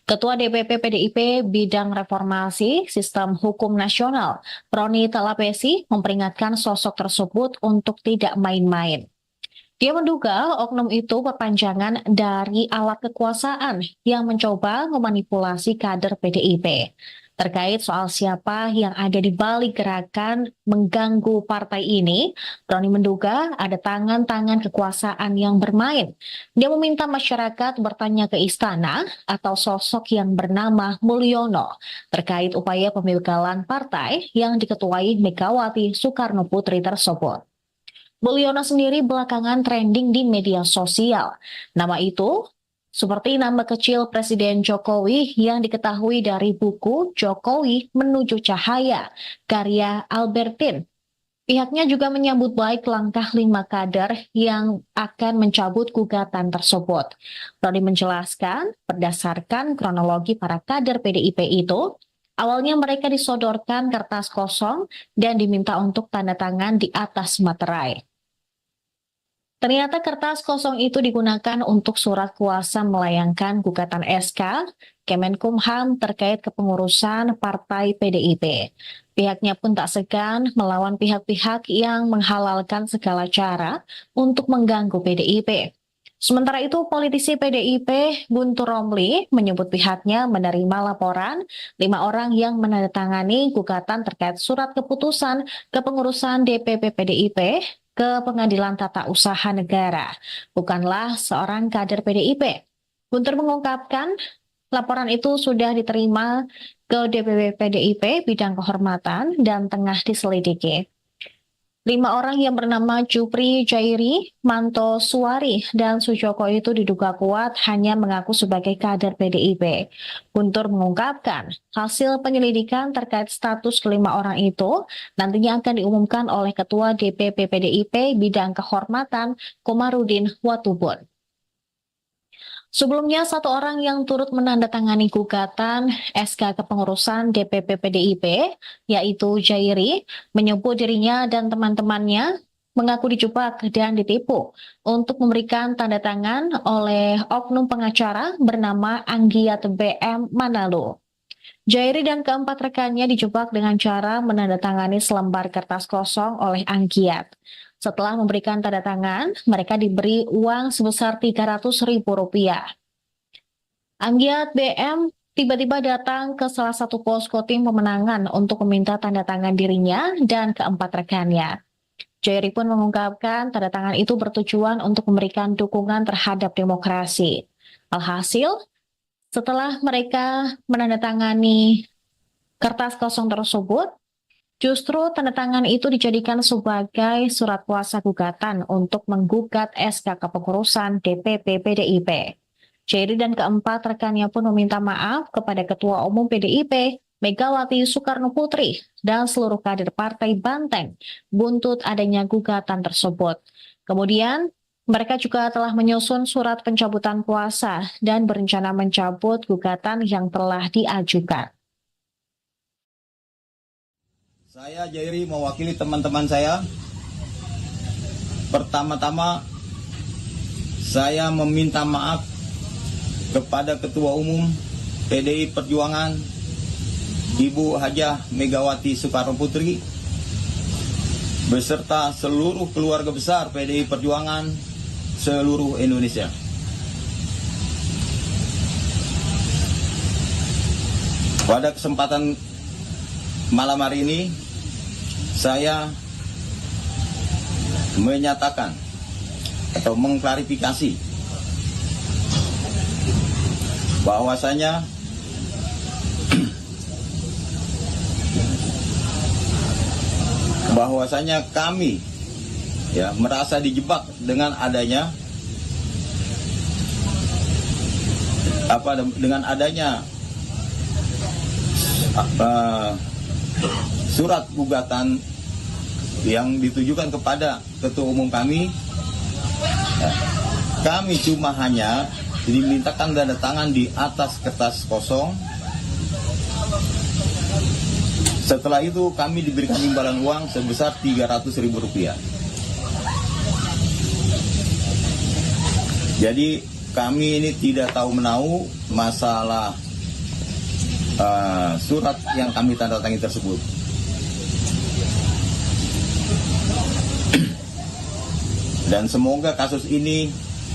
Ketua DPP PDIP Bidang Reformasi Sistem Hukum Nasional, Roni Talapesi, memperingatkan sosok tersebut untuk tidak main-main. Dia menduga oknum itu perpanjangan dari alat kekuasaan yang mencoba memanipulasi kader PDIP. Terkait soal siapa yang ada di balik gerakan mengganggu partai ini, Roni menduga ada tangan-tangan kekuasaan yang bermain. Dia meminta masyarakat bertanya ke istana atau sosok yang bernama Mulyono terkait upaya pembegalan partai yang diketuai Megawati Soekarno Putri tersebut. Mulyono sendiri belakangan trending di media sosial. Nama itu seperti nama kecil Presiden Jokowi yang diketahui dari buku Jokowi Menuju Cahaya, karya Albertine. Pihaknya juga menyambut baik langkah 5 kader yang akan mencabut gugatan tersebut. Rodi menjelaskan, berdasarkan kronologi para kader PDIP itu, awalnya mereka disodorkan kertas kosong dan diminta untuk tanda tangan di atas materai. Ternyata kertas kosong itu digunakan untuk surat kuasa melayangkan gugatan SK Kemenkumham terkait kepengurusan Partai PDIP. Pihaknya pun tak segan melawan pihak-pihak yang menghalalkan segala cara untuk mengganggu PDIP. Sementara itu, politisi PDIP Guntur Romli menyebut pihaknya menerima laporan 5 orang yang menandatangani gugatan terkait surat keputusan kepengurusan DPP PDIP ke Pengadilan Tata Usaha Negara, bukanlah seorang kader PDIP. Guntur mengungkapkan laporan itu sudah diterima ke DPP PDIP bidang kehormatan dan tengah diselidiki. 5 orang yang bernama Jupri Jairi, Manto Suwari, dan Sujoko itu diduga kuat hanya mengaku sebagai kader PDIP. Guntur mengungkapkan hasil penyelidikan terkait status ke-5 orang itu nantinya akan diumumkan oleh Ketua DPP PDIP bidang kehormatan Komarudin Watubun. Sebelumnya, 1 orang yang turut menandatangani gugatan SK kepengurusan DPP PDIP, yaitu Jairi, menyebut dirinya dan teman-temannya mengaku dijebak dan ditipu untuk memberikan tanda tangan oleh oknum pengacara bernama Anggiat BM Manalo. Jairi dan keempat rekannya dijebak dengan cara menandatangani selembar kertas kosong oleh Anggiat. Setelah memberikan tanda tangan, mereka diberi uang sebesar Rp300.000. Anggiat BM tiba-tiba datang ke salah satu posko tim pemenangan untuk meminta tanda tangan dirinya dan keempat rekannya. Jairi pun mengungkapkan tanda tangan itu bertujuan untuk memberikan dukungan terhadap demokrasi. Alhasil, setelah mereka menandatangani kertas kosong tersebut, justru tanda tangan itu dijadikan sebagai surat kuasa gugatan untuk menggugat SK kepengurusan DPP PDIP. Jairi dan keempat rekannya pun meminta maaf kepada Ketua Umum PDIP, Megawati Soekarno Putri, dan seluruh kader Partai Banteng buntut adanya gugatan tersebut. Kemudian, mereka juga telah menyusun surat pencabutan kuasa dan berencana mencabut gugatan yang telah diajukan. Saya Jairi mewakili teman-teman saya. Pertama-tama saya meminta maaf kepada Ketua Umum PDI Perjuangan Ibu Hajah Megawati Soekarno Putri beserta seluruh keluarga besar PDI Perjuangan seluruh Indonesia. Pada kesempatan malam hari ini saya menyatakan atau mengklarifikasi bahwasanya kami merasa dijebak dengan adanya surat gugatan yang ditujukan kepada Ketua Umum kami. Kami cuma hanya dimintakan tanda tangan di atas kertas kosong. Setelah itu kami diberikan imbalan uang sebesar Rp300.000. Jadi kami ini tidak tahu menahu masalah surat yang kami tanda tangani tersebut. Dan semoga kasus ini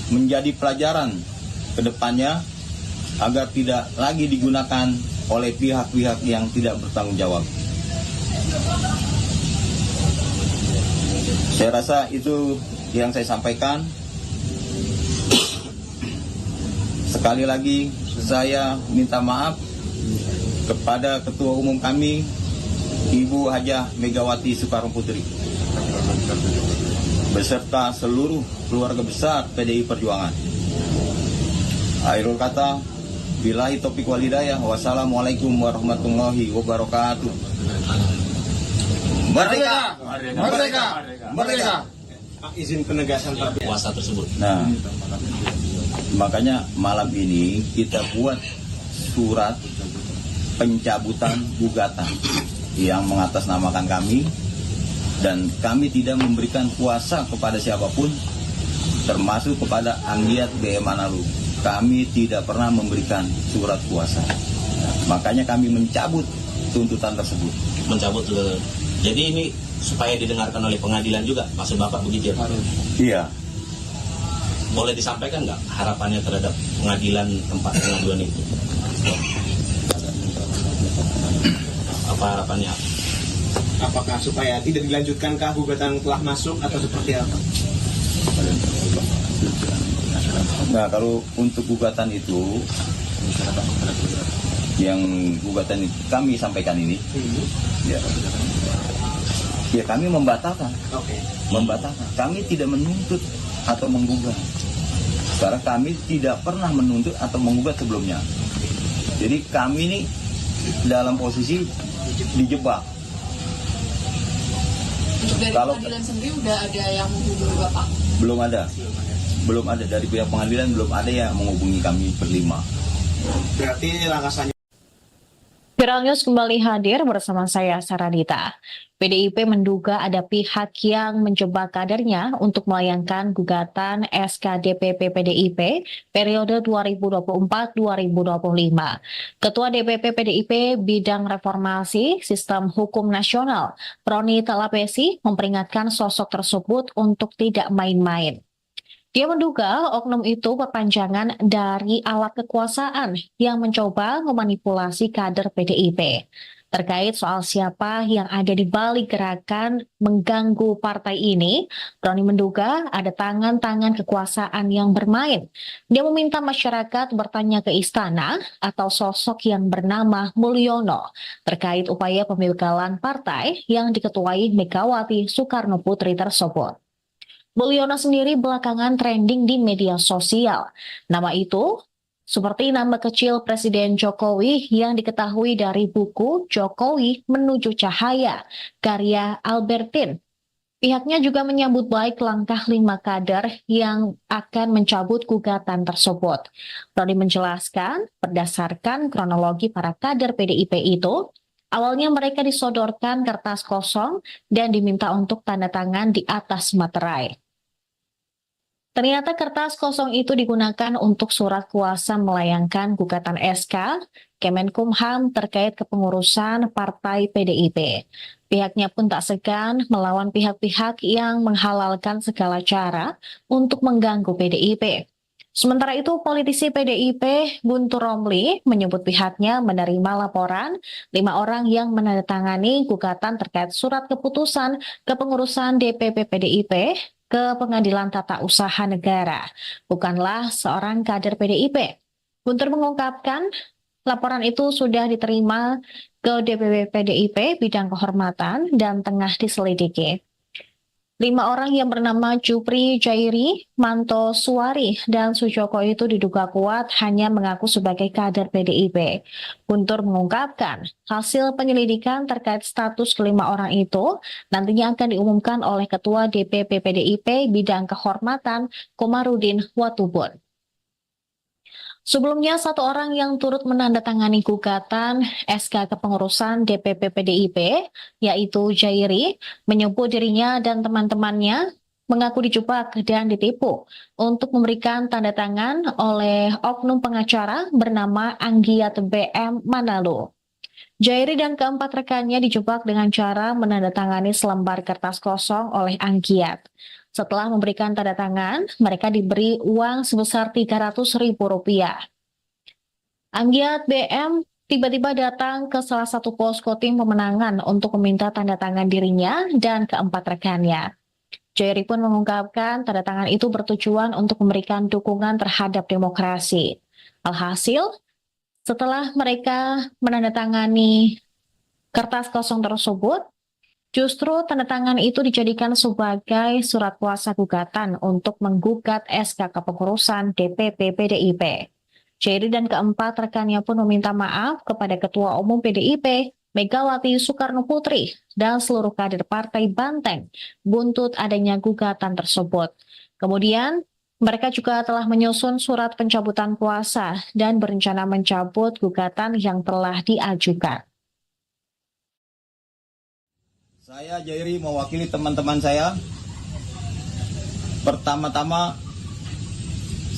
menjadi pelajaran ke depannya agar tidak lagi digunakan oleh pihak-pihak yang tidak bertanggung jawab. Saya rasa itu yang saya sampaikan. Sekali lagi saya minta maaf kepada Ketua Umum kami, Ibu Hajah Megawati Soekarno Putri, beserta seluruh keluarga besar PDI Perjuangan. Akhirul kata, billahi taufiq wal hidayah. Wassalamualaikum warahmatullahi wabarakatuh. Merdeka! Merdeka! Merdeka! Izin penegasan Pak. Kuasa tersebut. Nah, makanya malam ini kita buat surat pencabutan gugatan yang mengatasnamakan kami, dan kami tidak memberikan kuasa kepada siapapun, termasuk kepada Anggiat BM Manalu. Kami tidak pernah memberikan surat kuasa. Makanya kami mencabut tuntutan tersebut. Mencabut. Jadi ini supaya didengarkan oleh pengadilan juga, maksud Bapak begitu ya Pak? Iya. Boleh disampaikan nggak harapannya terhadap pengadilan tempat pengaduan itu? Apa harapannya? Apakah supaya tidak dilanjutkankah gugatan telah masuk atau seperti apa? Nah, kalau untuk gugatan itu, yang gugatan itu kami sampaikan ini, ya kami membatalkan. Oke. Membatalkan. Kami tidak menuntut atau menggugat. Karena kami tidak pernah menuntut atau menggugat sebelumnya. Jadi kami ini dalam posisi dijebak. Untuk dari Kalau- pengadilan sendiri udah ada yang menghubungi Bapak? Belum ada dari pihak pengadilan, belum ada yang menghubungi kami berlima. Berarti langkah selanjutnya Viral News kembali hadir bersama saya Saradita. PDIP menduga ada pihak yang menjebak kadernya untuk melayangkan gugatan SK DPP PDIP periode 2024-2025. Ketua DPP PDIP Bidang Reformasi Sistem Hukum Nasional, Roni Talapesi, memperingatkan sosok tersebut untuk tidak main-main. Dia menduga oknum itu perpanjangan dari alat kekuasaan yang mencoba memanipulasi kader PDIP. Terkait soal siapa yang ada di balik gerakan mengganggu partai ini, Roni menduga ada tangan-tangan kekuasaan yang bermain. Dia meminta masyarakat bertanya ke istana atau sosok yang bernama Mulyono terkait upaya pembegalan partai yang diketuai Megawati Soekarno Putri tersebut. Mulyono sendiri belakangan trending di media sosial. Nama itu seperti nama kecil Presiden Jokowi yang diketahui dari buku Jokowi Menuju Cahaya, karya Albertine. Pihaknya juga menyambut baik langkah 5 kader yang akan mencabut gugatan tersebut. Roni menjelaskan, berdasarkan kronologi para kader PDIP itu, awalnya mereka disodorkan kertas kosong dan diminta untuk tanda tangan di atas materai. Ternyata kertas kosong itu digunakan untuk surat kuasa melayangkan gugatan SK Kemenkumham terkait kepengurusan partai PDIP. Pihaknya pun tak segan melawan pihak-pihak yang menghalalkan segala cara untuk mengganggu PDIP. Sementara itu, politisi PDIP Guntur Romli menyebut pihaknya menerima laporan 5 orang yang menandatangani gugatan terkait surat keputusan kepengurusan DPP PDIP ke Pengadilan Tata Usaha Negara, bukanlah seorang kader PDIP. Guntur mengungkapkan laporan itu sudah diterima ke DPP PDIP bidang kehormatan dan tengah diselidiki. 5 orang yang bernama Jupri Jairi, Manto Suwari, dan Sujoko itu diduga kuat hanya mengaku sebagai kader PDIP. Guntur mengungkapkan hasil penyelidikan terkait status ke-5 orang itu nantinya akan diumumkan oleh Ketua DPP PDIP bidang kehormatan Komarudin Watubun. Sebelumnya, 1 orang yang turut menandatangani gugatan SK kepengurusan DPP PDIP, yaitu Jairi, menyebut dirinya dan teman-temannya mengaku dijebak dan ditipu untuk memberikan tanda tangan oleh oknum pengacara bernama Anggiat BM Manalu. Jairi dan keempat rekannya dijebak dengan cara menandatangani selembar kertas kosong oleh Anggiat. Setelah memberikan tanda tangan, mereka diberi uang sebesar Rp300.000. Anggiat BM tiba-tiba datang ke salah satu posko tim pemenangan untuk meminta tanda tangan dirinya dan keempat rekannya. Jairi pun mengungkapkan tanda tangan itu bertujuan untuk memberikan dukungan terhadap demokrasi. Alhasil, setelah mereka menandatangani kertas kosong tersebut, justru tanda tangan itu dijadikan sebagai surat kuasa gugatan untuk menggugat SK kepengurusan DPP PDIP. Jerry dan keempat rekannya pun meminta maaf kepada Ketua Umum PDIP, Megawati Soekarno Putri, dan seluruh kader Partai Banteng buntut adanya gugatan tersebut. Kemudian, mereka juga telah menyusun surat pencabutan kuasa dan berencana mencabut gugatan yang telah diajukan. Saya Jairi mewakili teman-teman saya. Pertama-tama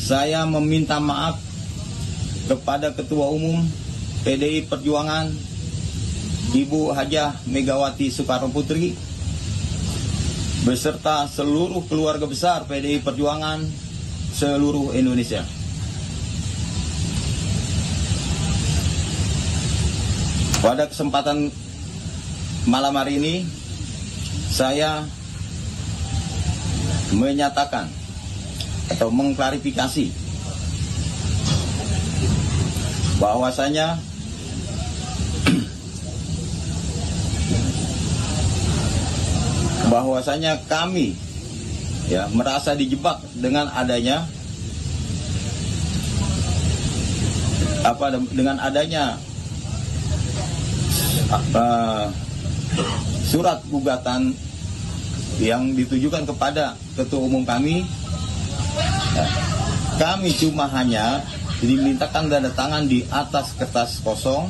saya meminta maaf kepada Ketua Umum PDI Perjuangan Ibu Hajah Megawati Soekarno Putri beserta seluruh keluarga besar PDI Perjuangan seluruh Indonesia. Pada kesempatan malam hari ini saya menyatakan atau mengklarifikasi bahwasanya kami merasa dijebak dengan adanya surat gugatan yang ditujukan kepada Ketua Umum kami. Kami cuma hanya dimintakan tanda tangan di atas kertas kosong.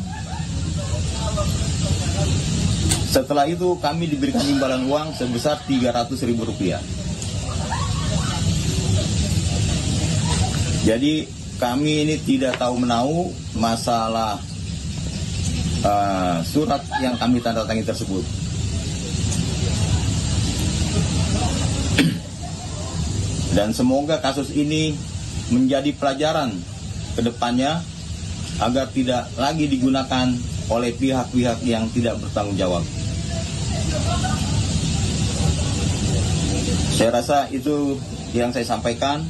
Setelah itu kami diberikan imbalan uang sebesar Rp300.000. Jadi kami ini tidak tahu menahu masalah surat yang kami tanda tangan tersebut. Dan semoga kasus ini menjadi pelajaran ke depannya agar tidak lagi digunakan oleh pihak-pihak yang tidak bertanggung jawab. Saya rasa itu yang saya sampaikan.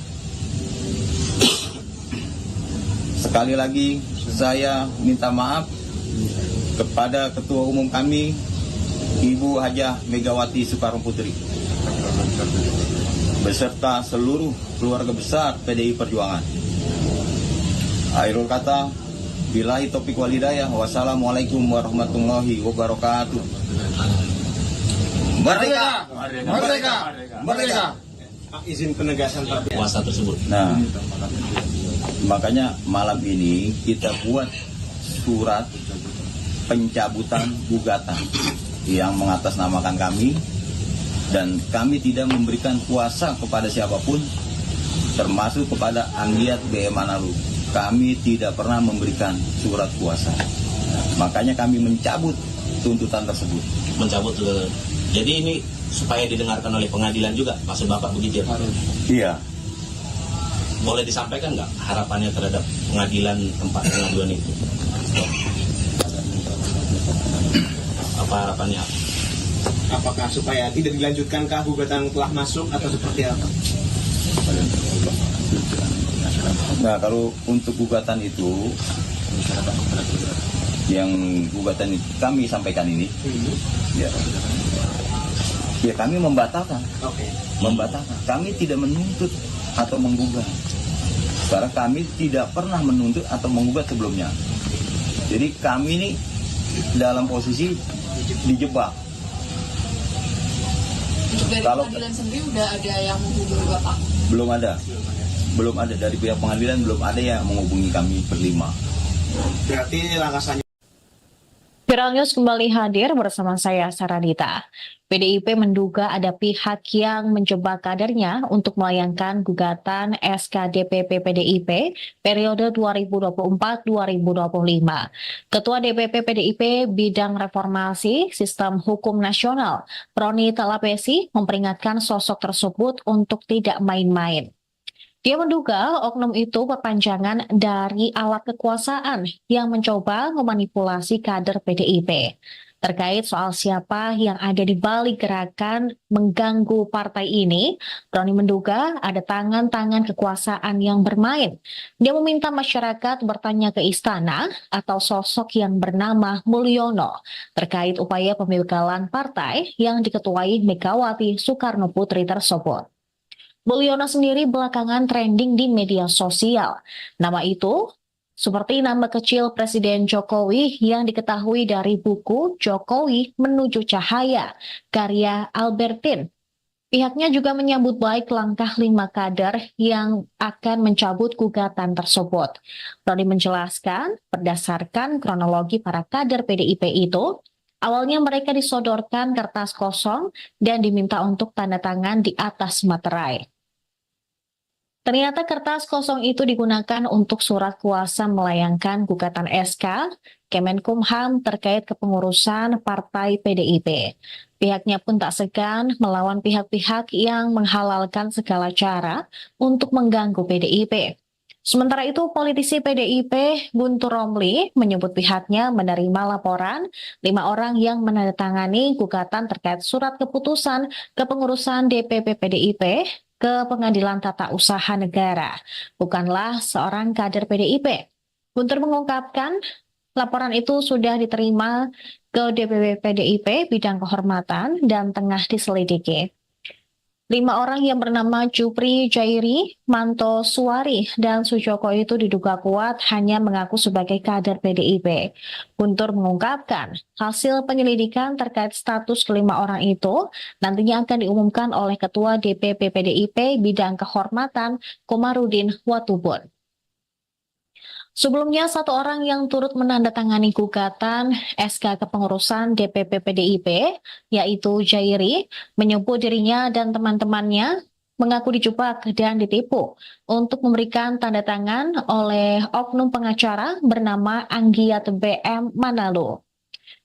Sekali lagi saya minta maaf kepada Ketua Umum kami Ibu Hajah Megawati Soekarno Putri beserta seluruh keluarga besar PDI Perjuangan. Akhirul kata, billahi taufiq wal hidayah. Wassalamualaikum warahmatullahi wabarakatuh. Merdeka! Merdeka! Merdeka! Izin penegasan Pak. Kuasa tersebut. Nah, makanya malam ini kita buat surat pencabutan gugatan yang mengatasnamakan kami, dan kami tidak memberikan kuasa kepada siapapun, termasuk kepada Anggiat BM Analu. Kami tidak pernah memberikan surat kuasa. Makanya kami mencabut tuntutan tersebut. Mencabut. Jadi ini supaya didengarkan oleh pengadilan juga, maksud Bapak begitu ya? Iya. Boleh disampaikan nggak harapannya terhadap pengadilan tempat pengaduan itu? Apa harapannya? Apakah supaya tidak dilanjutkankah gugatan telah masuk atau seperti apa? Nah, kalau untuk gugatan itu, yang gugatan itu kami sampaikan ini, ya kami membatalkan. Oke. Membatalkan. Kami tidak menuntut atau menggugat. Karena kami tidak pernah menuntut atau menggugat sebelumnya. Jadi kami ini dalam posisi dijebak. Untuk dari Kalau- pengadilan sendiri udah ada yang menghubungi Bapak? Belum ada dari pihak pengadilan, belum ada yang menghubungi kami berlima. Berarti langkah selanjutnya Viral News kembali hadir bersama saya Saradita. PDIP menduga ada pihak yang menjebak kadernya untuk melayangkan gugatan SK DPP PDIP periode 2024-2025. Ketua DPP PDIP Bidang Reformasi Sistem Hukum Nasional, Roni Talapesi, memperingatkan sosok tersebut untuk tidak main-main. Dia menduga oknum itu perpanjangan dari alat kekuasaan yang mencoba memanipulasi kader PDIP. Terkait soal siapa yang ada di balik gerakan mengganggu partai ini, Roni menduga ada tangan-tangan kekuasaan yang bermain. Dia meminta masyarakat bertanya ke istana atau sosok yang bernama Mulyono terkait upaya pembegalan partai yang diketuai Megawati Soekarno Putri tersebut. Mulyono sendiri belakangan trending di media sosial. Nama itu seperti nama kecil Presiden Jokowi yang diketahui dari buku Jokowi Menuju Cahaya, karya Albertine. Pihaknya juga menyambut baik langkah 5 kader yang akan mencabut gugatan tersebut. Roni menjelaskan, berdasarkan kronologi para kader PDIP itu, awalnya mereka disodorkan kertas kosong dan diminta untuk tanda tangan di atas materai. Ternyata kertas kosong itu digunakan untuk surat kuasa melayangkan gugatan SK Kemenkumham terkait kepengurusan Partai PDIP. Pihaknya pun tak segan melawan pihak-pihak yang menghalalkan segala cara untuk mengganggu PDIP. Sementara itu, politisi PDIP Guntur Romli menyebut pihaknya menerima laporan 5 orang yang menandatangani gugatan terkait surat keputusan kepengurusan DPP PDIP ke Pengadilan Tata Usaha Negara, bukanlah seorang kader PDIP. Guntur mengungkapkan, laporan itu sudah diterima ke DPP PDIP bidang kehormatan dan tengah diselidiki. 5 orang yang bernama Jupri Jairi, Manto Suwari, dan Sujoko itu diduga kuat hanya mengaku sebagai kader PDIP. Guntur mengungkapkan, hasil penyelidikan terkait status ke-5 orang itu nantinya akan diumumkan oleh Ketua DPP PDIP bidang kehormatan Komarudin Watubun. Sebelumnya, 1 orang yang turut menandatangani gugatan SK kepengurusan DPP PDIP, yaitu Jairi, menyebut dirinya dan teman-temannya mengaku dijebak dan ditipu untuk memberikan tanda tangan oleh oknum pengacara bernama Anggiat BM Manalo.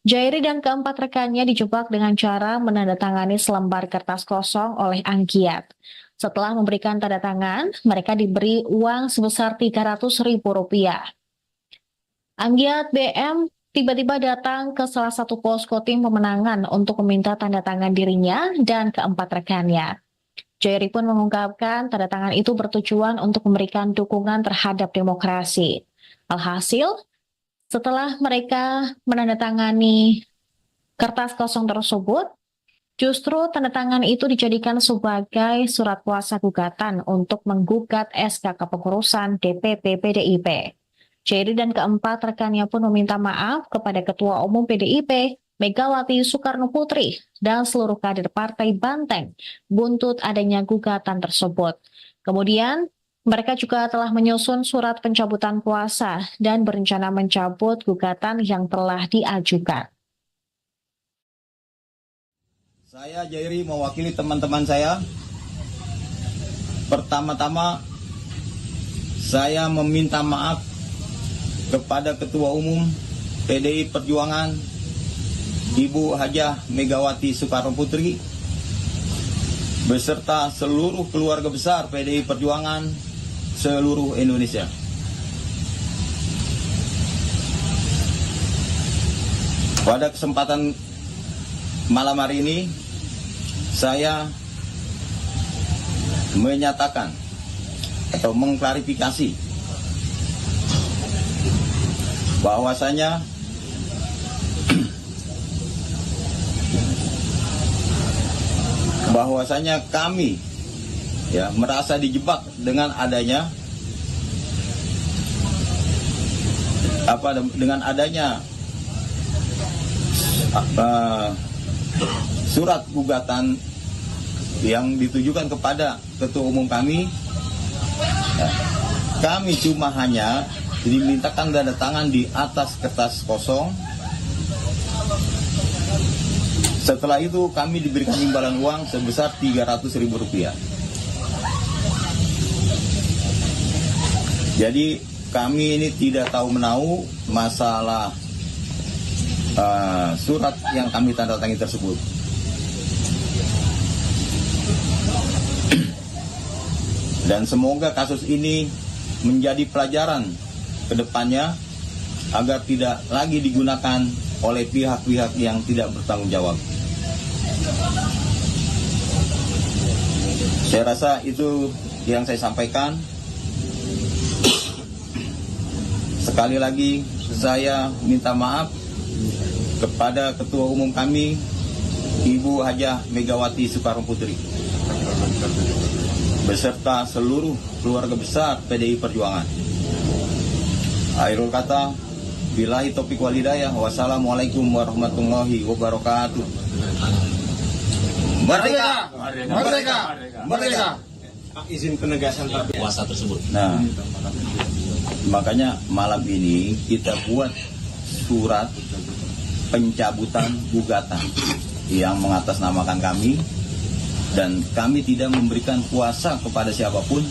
Jairi dan keempat rekannya dijebak dengan cara menandatangani selembar kertas kosong oleh Anggiat. Setelah memberikan tanda tangan, mereka diberi uang sebesar Rp300.000. Anggiat BM tiba-tiba datang ke salah satu posko tim pemenangan untuk meminta tanda tangan dirinya dan keempat rekannya. Jairi pun mengungkapkan tanda tangan itu bertujuan untuk memberikan dukungan terhadap demokrasi. Alhasil, setelah mereka menandatangani kertas kosong tersebut, justru tanda tangan itu dijadikan sebagai surat kuasa gugatan untuk menggugat SK kepengurusan DPP PDIP. Jairi dan keempat rekannya pun meminta maaf kepada Ketua Umum PDIP, Megawati Soekarno Putri, dan seluruh kader Partai Banteng buntut adanya gugatan tersebut. Kemudian, mereka juga telah menyusun surat pencabutan kuasa dan berencana mencabut gugatan yang telah diajukan. Saya Jairi mewakili teman-teman saya. Pertama-tama saya meminta maaf kepada Ketua Umum PDI Perjuangan Ibu Hajah Megawati Soekarno Putri beserta seluruh keluarga besar PDI Perjuangan seluruh Indonesia. Pada kesempatan malam hari ini saya menyatakan atau mengklarifikasi bahwasanya kami merasa dijebak dengan adanya surat gugatan yang ditujukan kepada Ketua Umum kami. Kami cuma hanya dimintakan tanda tangan di atas kertas kosong. Setelah itu kami diberikan imbalan uang sebesar Rp300.000. Jadi kami ini tidak tahu menahu masalah surat yang kami tanda tangani tersebut. Dan semoga kasus ini menjadi pelajaran ke depannya agar tidak lagi digunakan oleh pihak-pihak yang tidak bertanggung jawab. Saya rasa itu yang saya sampaikan. Sekali lagi saya minta maaf kepada Ketua Umum kami, Ibu Hajah Megawati Soekarno Putri, beserta seluruh keluarga besar PDI Perjuangan. Akhirul kata, billahi taufiq wal hidayah. Wassalamualaikum warahmatullahi wabarakatuh. Merdeka! Merdeka! Merdeka! Pak, izin penegasan Pak. Kuasa tersebut. Nah, makanya malam ini kita buat surat pencabutan gugatan yang mengatasnamakan kami, dan kami tidak memberikan kuasa kepada siapapun,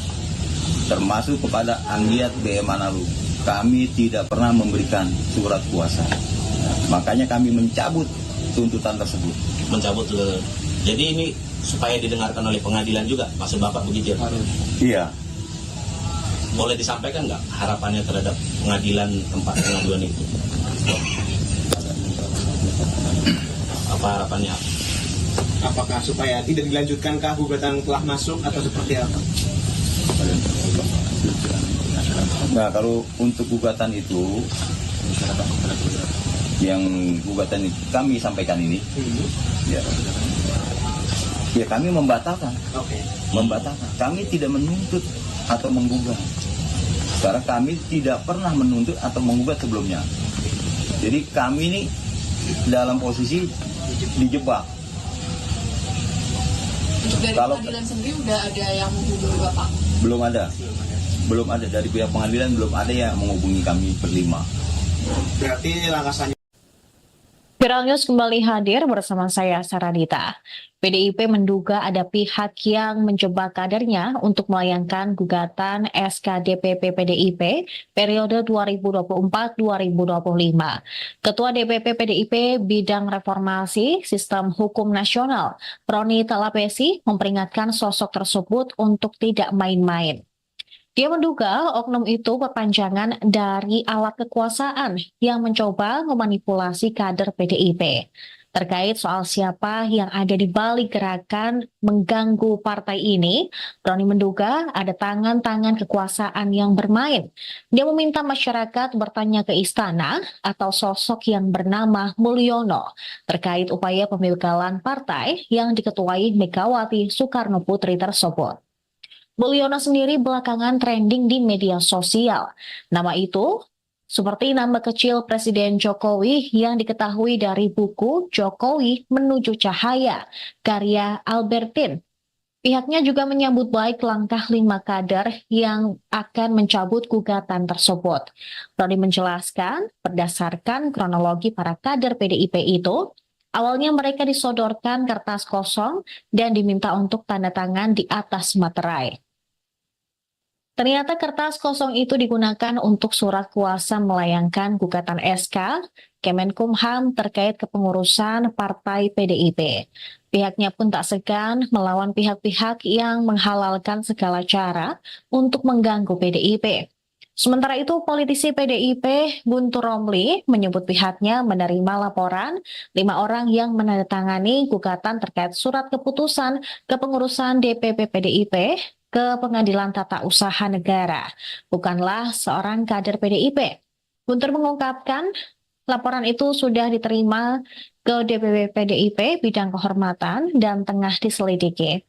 termasuk kepada Anggiat BM Analu. Kami tidak pernah memberikan surat kuasa. Makanya kami mencabut tuntutan tersebut. Mencabut jadi ini supaya didengarkan oleh pengadilan juga, maksud Bapak begitu ya? Iya. Boleh disampaikan nggak harapannya terhadap pengadilan tempat pengaduan itu? Apa harapannya? Apakah supaya tidak dilanjutkankah gugatan telah masuk atau seperti apa? Nah, kalau untuk gugatan itu, yang gugatan itu kami sampaikan ini, ya kami membatalkan. Oke. Membatalkan. Kami tidak menuntut atau menggugat. Karena kami tidak pernah menuntut atau menggugat sebelumnya. Jadi kami ini dalam posisi dijebak. Untuk dari Kalau- pengadilan sendiri udah ada yang menghubungi Bapak? Belum ada. Belum ada dari pihak pengadilan, belum ada yang menghubungi kami berlima. Berarti langkah selanjutnya Viral News kembali hadir bersama saya Saradita. PDIP menduga ada pihak yang menjebak kadernya untuk melayangkan gugatan SK DPP PDIP periode 2024-2025. Ketua DPP PDIP Bidang Reformasi Sistem Hukum Nasional, Roni Talapesi, memperingatkan sosok tersebut untuk tidak main-main. Dia menduga oknum itu perpanjangan dari alat kekuasaan yang mencoba memanipulasi kader PDIP. Terkait soal siapa yang ada di balik gerakan mengganggu partai ini, Roni menduga ada tangan-tangan kekuasaan yang bermain. Dia meminta masyarakat bertanya ke istana atau sosok yang bernama Mulyono terkait upaya pembegalan partai yang diketuai Megawati Soekarno Putri tersebut. Mulyono sendiri belakangan trending di media sosial. Nama itu seperti nama kecil Presiden Jokowi yang diketahui dari buku Jokowi Menuju Cahaya, karya Albertine. Pihaknya juga menyambut baik langkah 5 kader yang akan mencabut gugatan tersebut. Roni menjelaskan, berdasarkan kronologi para kader PDIP itu, awalnya mereka disodorkan kertas kosong dan diminta untuk tanda tangan di atas materai. Ternyata kertas kosong itu digunakan untuk surat kuasa melayangkan gugatan SK Kemenkumham terkait kepengurusan partai PDIP. Pihaknya pun tak segan melawan pihak-pihak yang menghalalkan segala cara untuk mengganggu PDIP. Sementara itu, politisi PDIP Guntur Romli menyebut pihaknya menerima laporan 5 orang yang menandatangani gugatan terkait surat keputusan kepengurusan DPP PDIP ke Pengadilan Tata Usaha Negara, bukanlah seorang kader PDIP. Guntur mengungkapkan laporan itu sudah diterima ke DPP PDIP bidang kehormatan dan tengah diselidiki.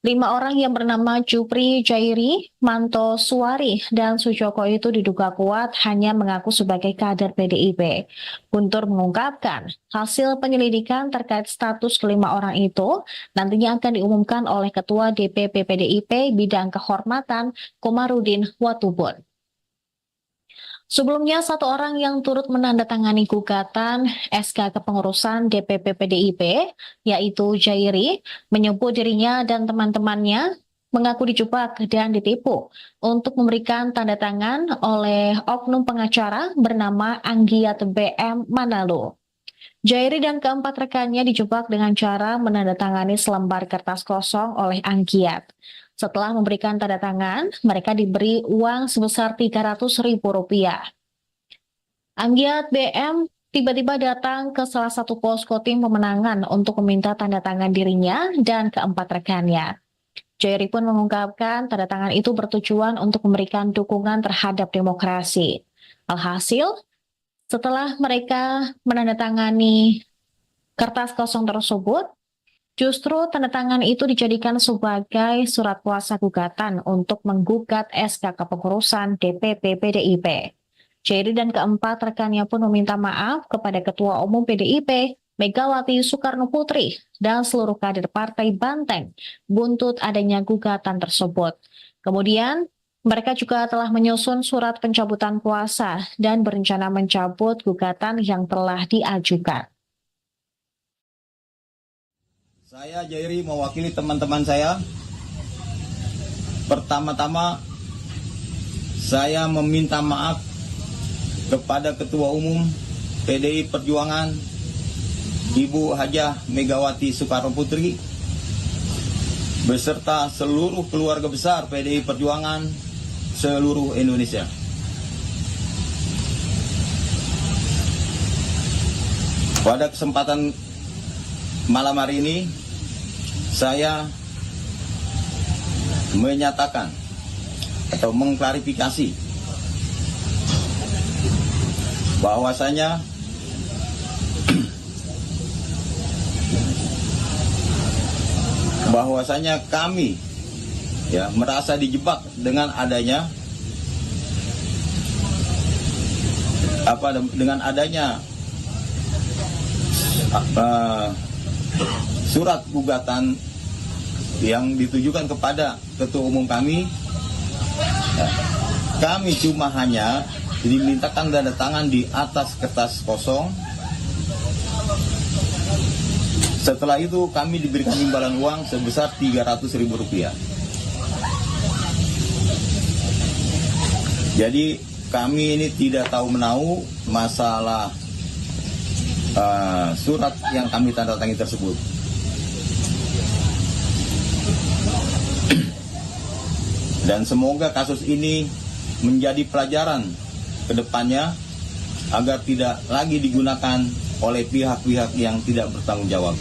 5 orang yang bernama Jupri Jairi, Manto Suwari, dan Sujoko itu diduga kuat hanya mengaku sebagai kader PDIP. Guntur mengungkapkan hasil penyelidikan terkait status ke-5 orang itu nantinya akan diumumkan oleh Ketua DPP PDIP bidang kehormatan Komarudin Watubun. Sebelumnya, 1 orang yang turut menandatangani gugatan SK kepengurusan DPP PDIP, yaitu Jairi, menyebut dirinya dan teman-temannya mengaku dijebak dan ditipu untuk memberikan tanda tangan oleh oknum pengacara bernama Anggiat BM Manalu. Jairi dan keempat rekannya dijebak dengan cara menandatangani selembar kertas kosong oleh Anggiat. Setelah memberikan tanda tangan, mereka diberi uang sebesar Rp300.000. Anggiat BM tiba-tiba datang ke salah satu posko tim pemenangan untuk meminta tanda tangan dirinya dan keempat rekannya. Jairi pun mengungkapkan tanda tangan itu bertujuan untuk memberikan dukungan terhadap demokrasi. Alhasil, setelah mereka menandatangani kertas kosong tersebut, justru tanda tangan itu dijadikan sebagai surat kuasa gugatan untuk menggugat SK kepengurusan DPP PDIP. Jairi dan keempat rekannya pun meminta maaf kepada Ketua Umum PDIP, Megawati Soekarno Putri, dan seluruh kader Partai Banteng buntut adanya gugatan tersebut. Kemudian, mereka juga telah menyusun surat pencabutan kuasa dan berencana mencabut gugatan yang telah diajukan. Saya Jairi mewakili teman-teman saya. Pertama-tama, saya meminta maaf kepada Ketua Umum PDI Perjuangan, Ibu Hajah Megawati Soekarno Putri, beserta seluruh keluarga besar PDI Perjuangan seluruh Indonesia. Pada kesempatan malam hari ini, saya menyatakan atau mengklarifikasi bahwasanya kami merasa dijebak dengan adanya surat gugatan yang ditujukan kepada Ketua Umum kami. Kami cuma hanya dimintakan tanda tangan di atas kertas kosong. Setelah itu kami diberikan imbalan uang sebesar Rp300.000. Jadi kami ini tidak tahu menahu masalah surat yang kami tanda tangani tersebut. Dan semoga kasus ini menjadi pelajaran ke depannya agar tidak lagi digunakan oleh pihak-pihak yang tidak bertanggung jawab.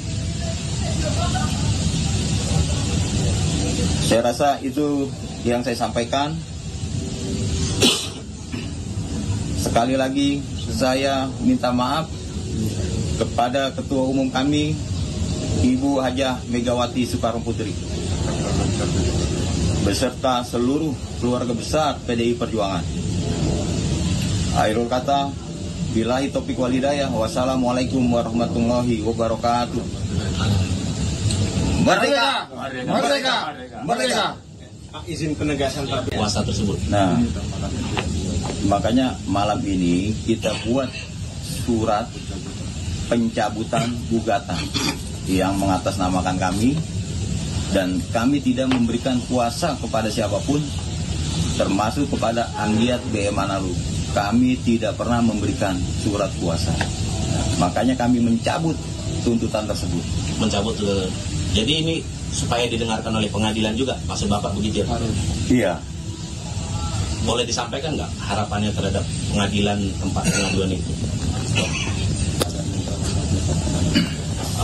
Saya rasa itu yang saya sampaikan. Sekali lagi saya minta maaf kepada Ketua Umum kami, Ibu Hajah Megawati Soekarno Putri, beserta seluruh keluarga besar PDI Perjuangan. Akhirul kata, billahi taufiq wal hidayah, wassalamualaikum warahmatullahi wabarakatuh. Merdeka! Merdeka! Merdeka! Izin penegasan Pak. Kuasa tersebut. Nah, makanya malam ini kita buat surat pencabutan gugatan yang mengatasnamakan kami, dan kami tidak memberikan kuasa kepada siapapun, termasuk kepada Anggiat BM Analu. Kami tidak pernah memberikan surat kuasa. Makanya kami mencabut tuntutan tersebut. Mencabut. Jadi ini supaya didengarkan oleh pengadilan juga, maksud Bapak begitu ya? Iya. Boleh disampaikan nggak harapannya terhadap pengadilan tempat pengaduan itu?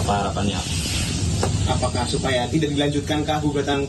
Apa harapannya? Apakah supaya tidak dilanjutkan gugatan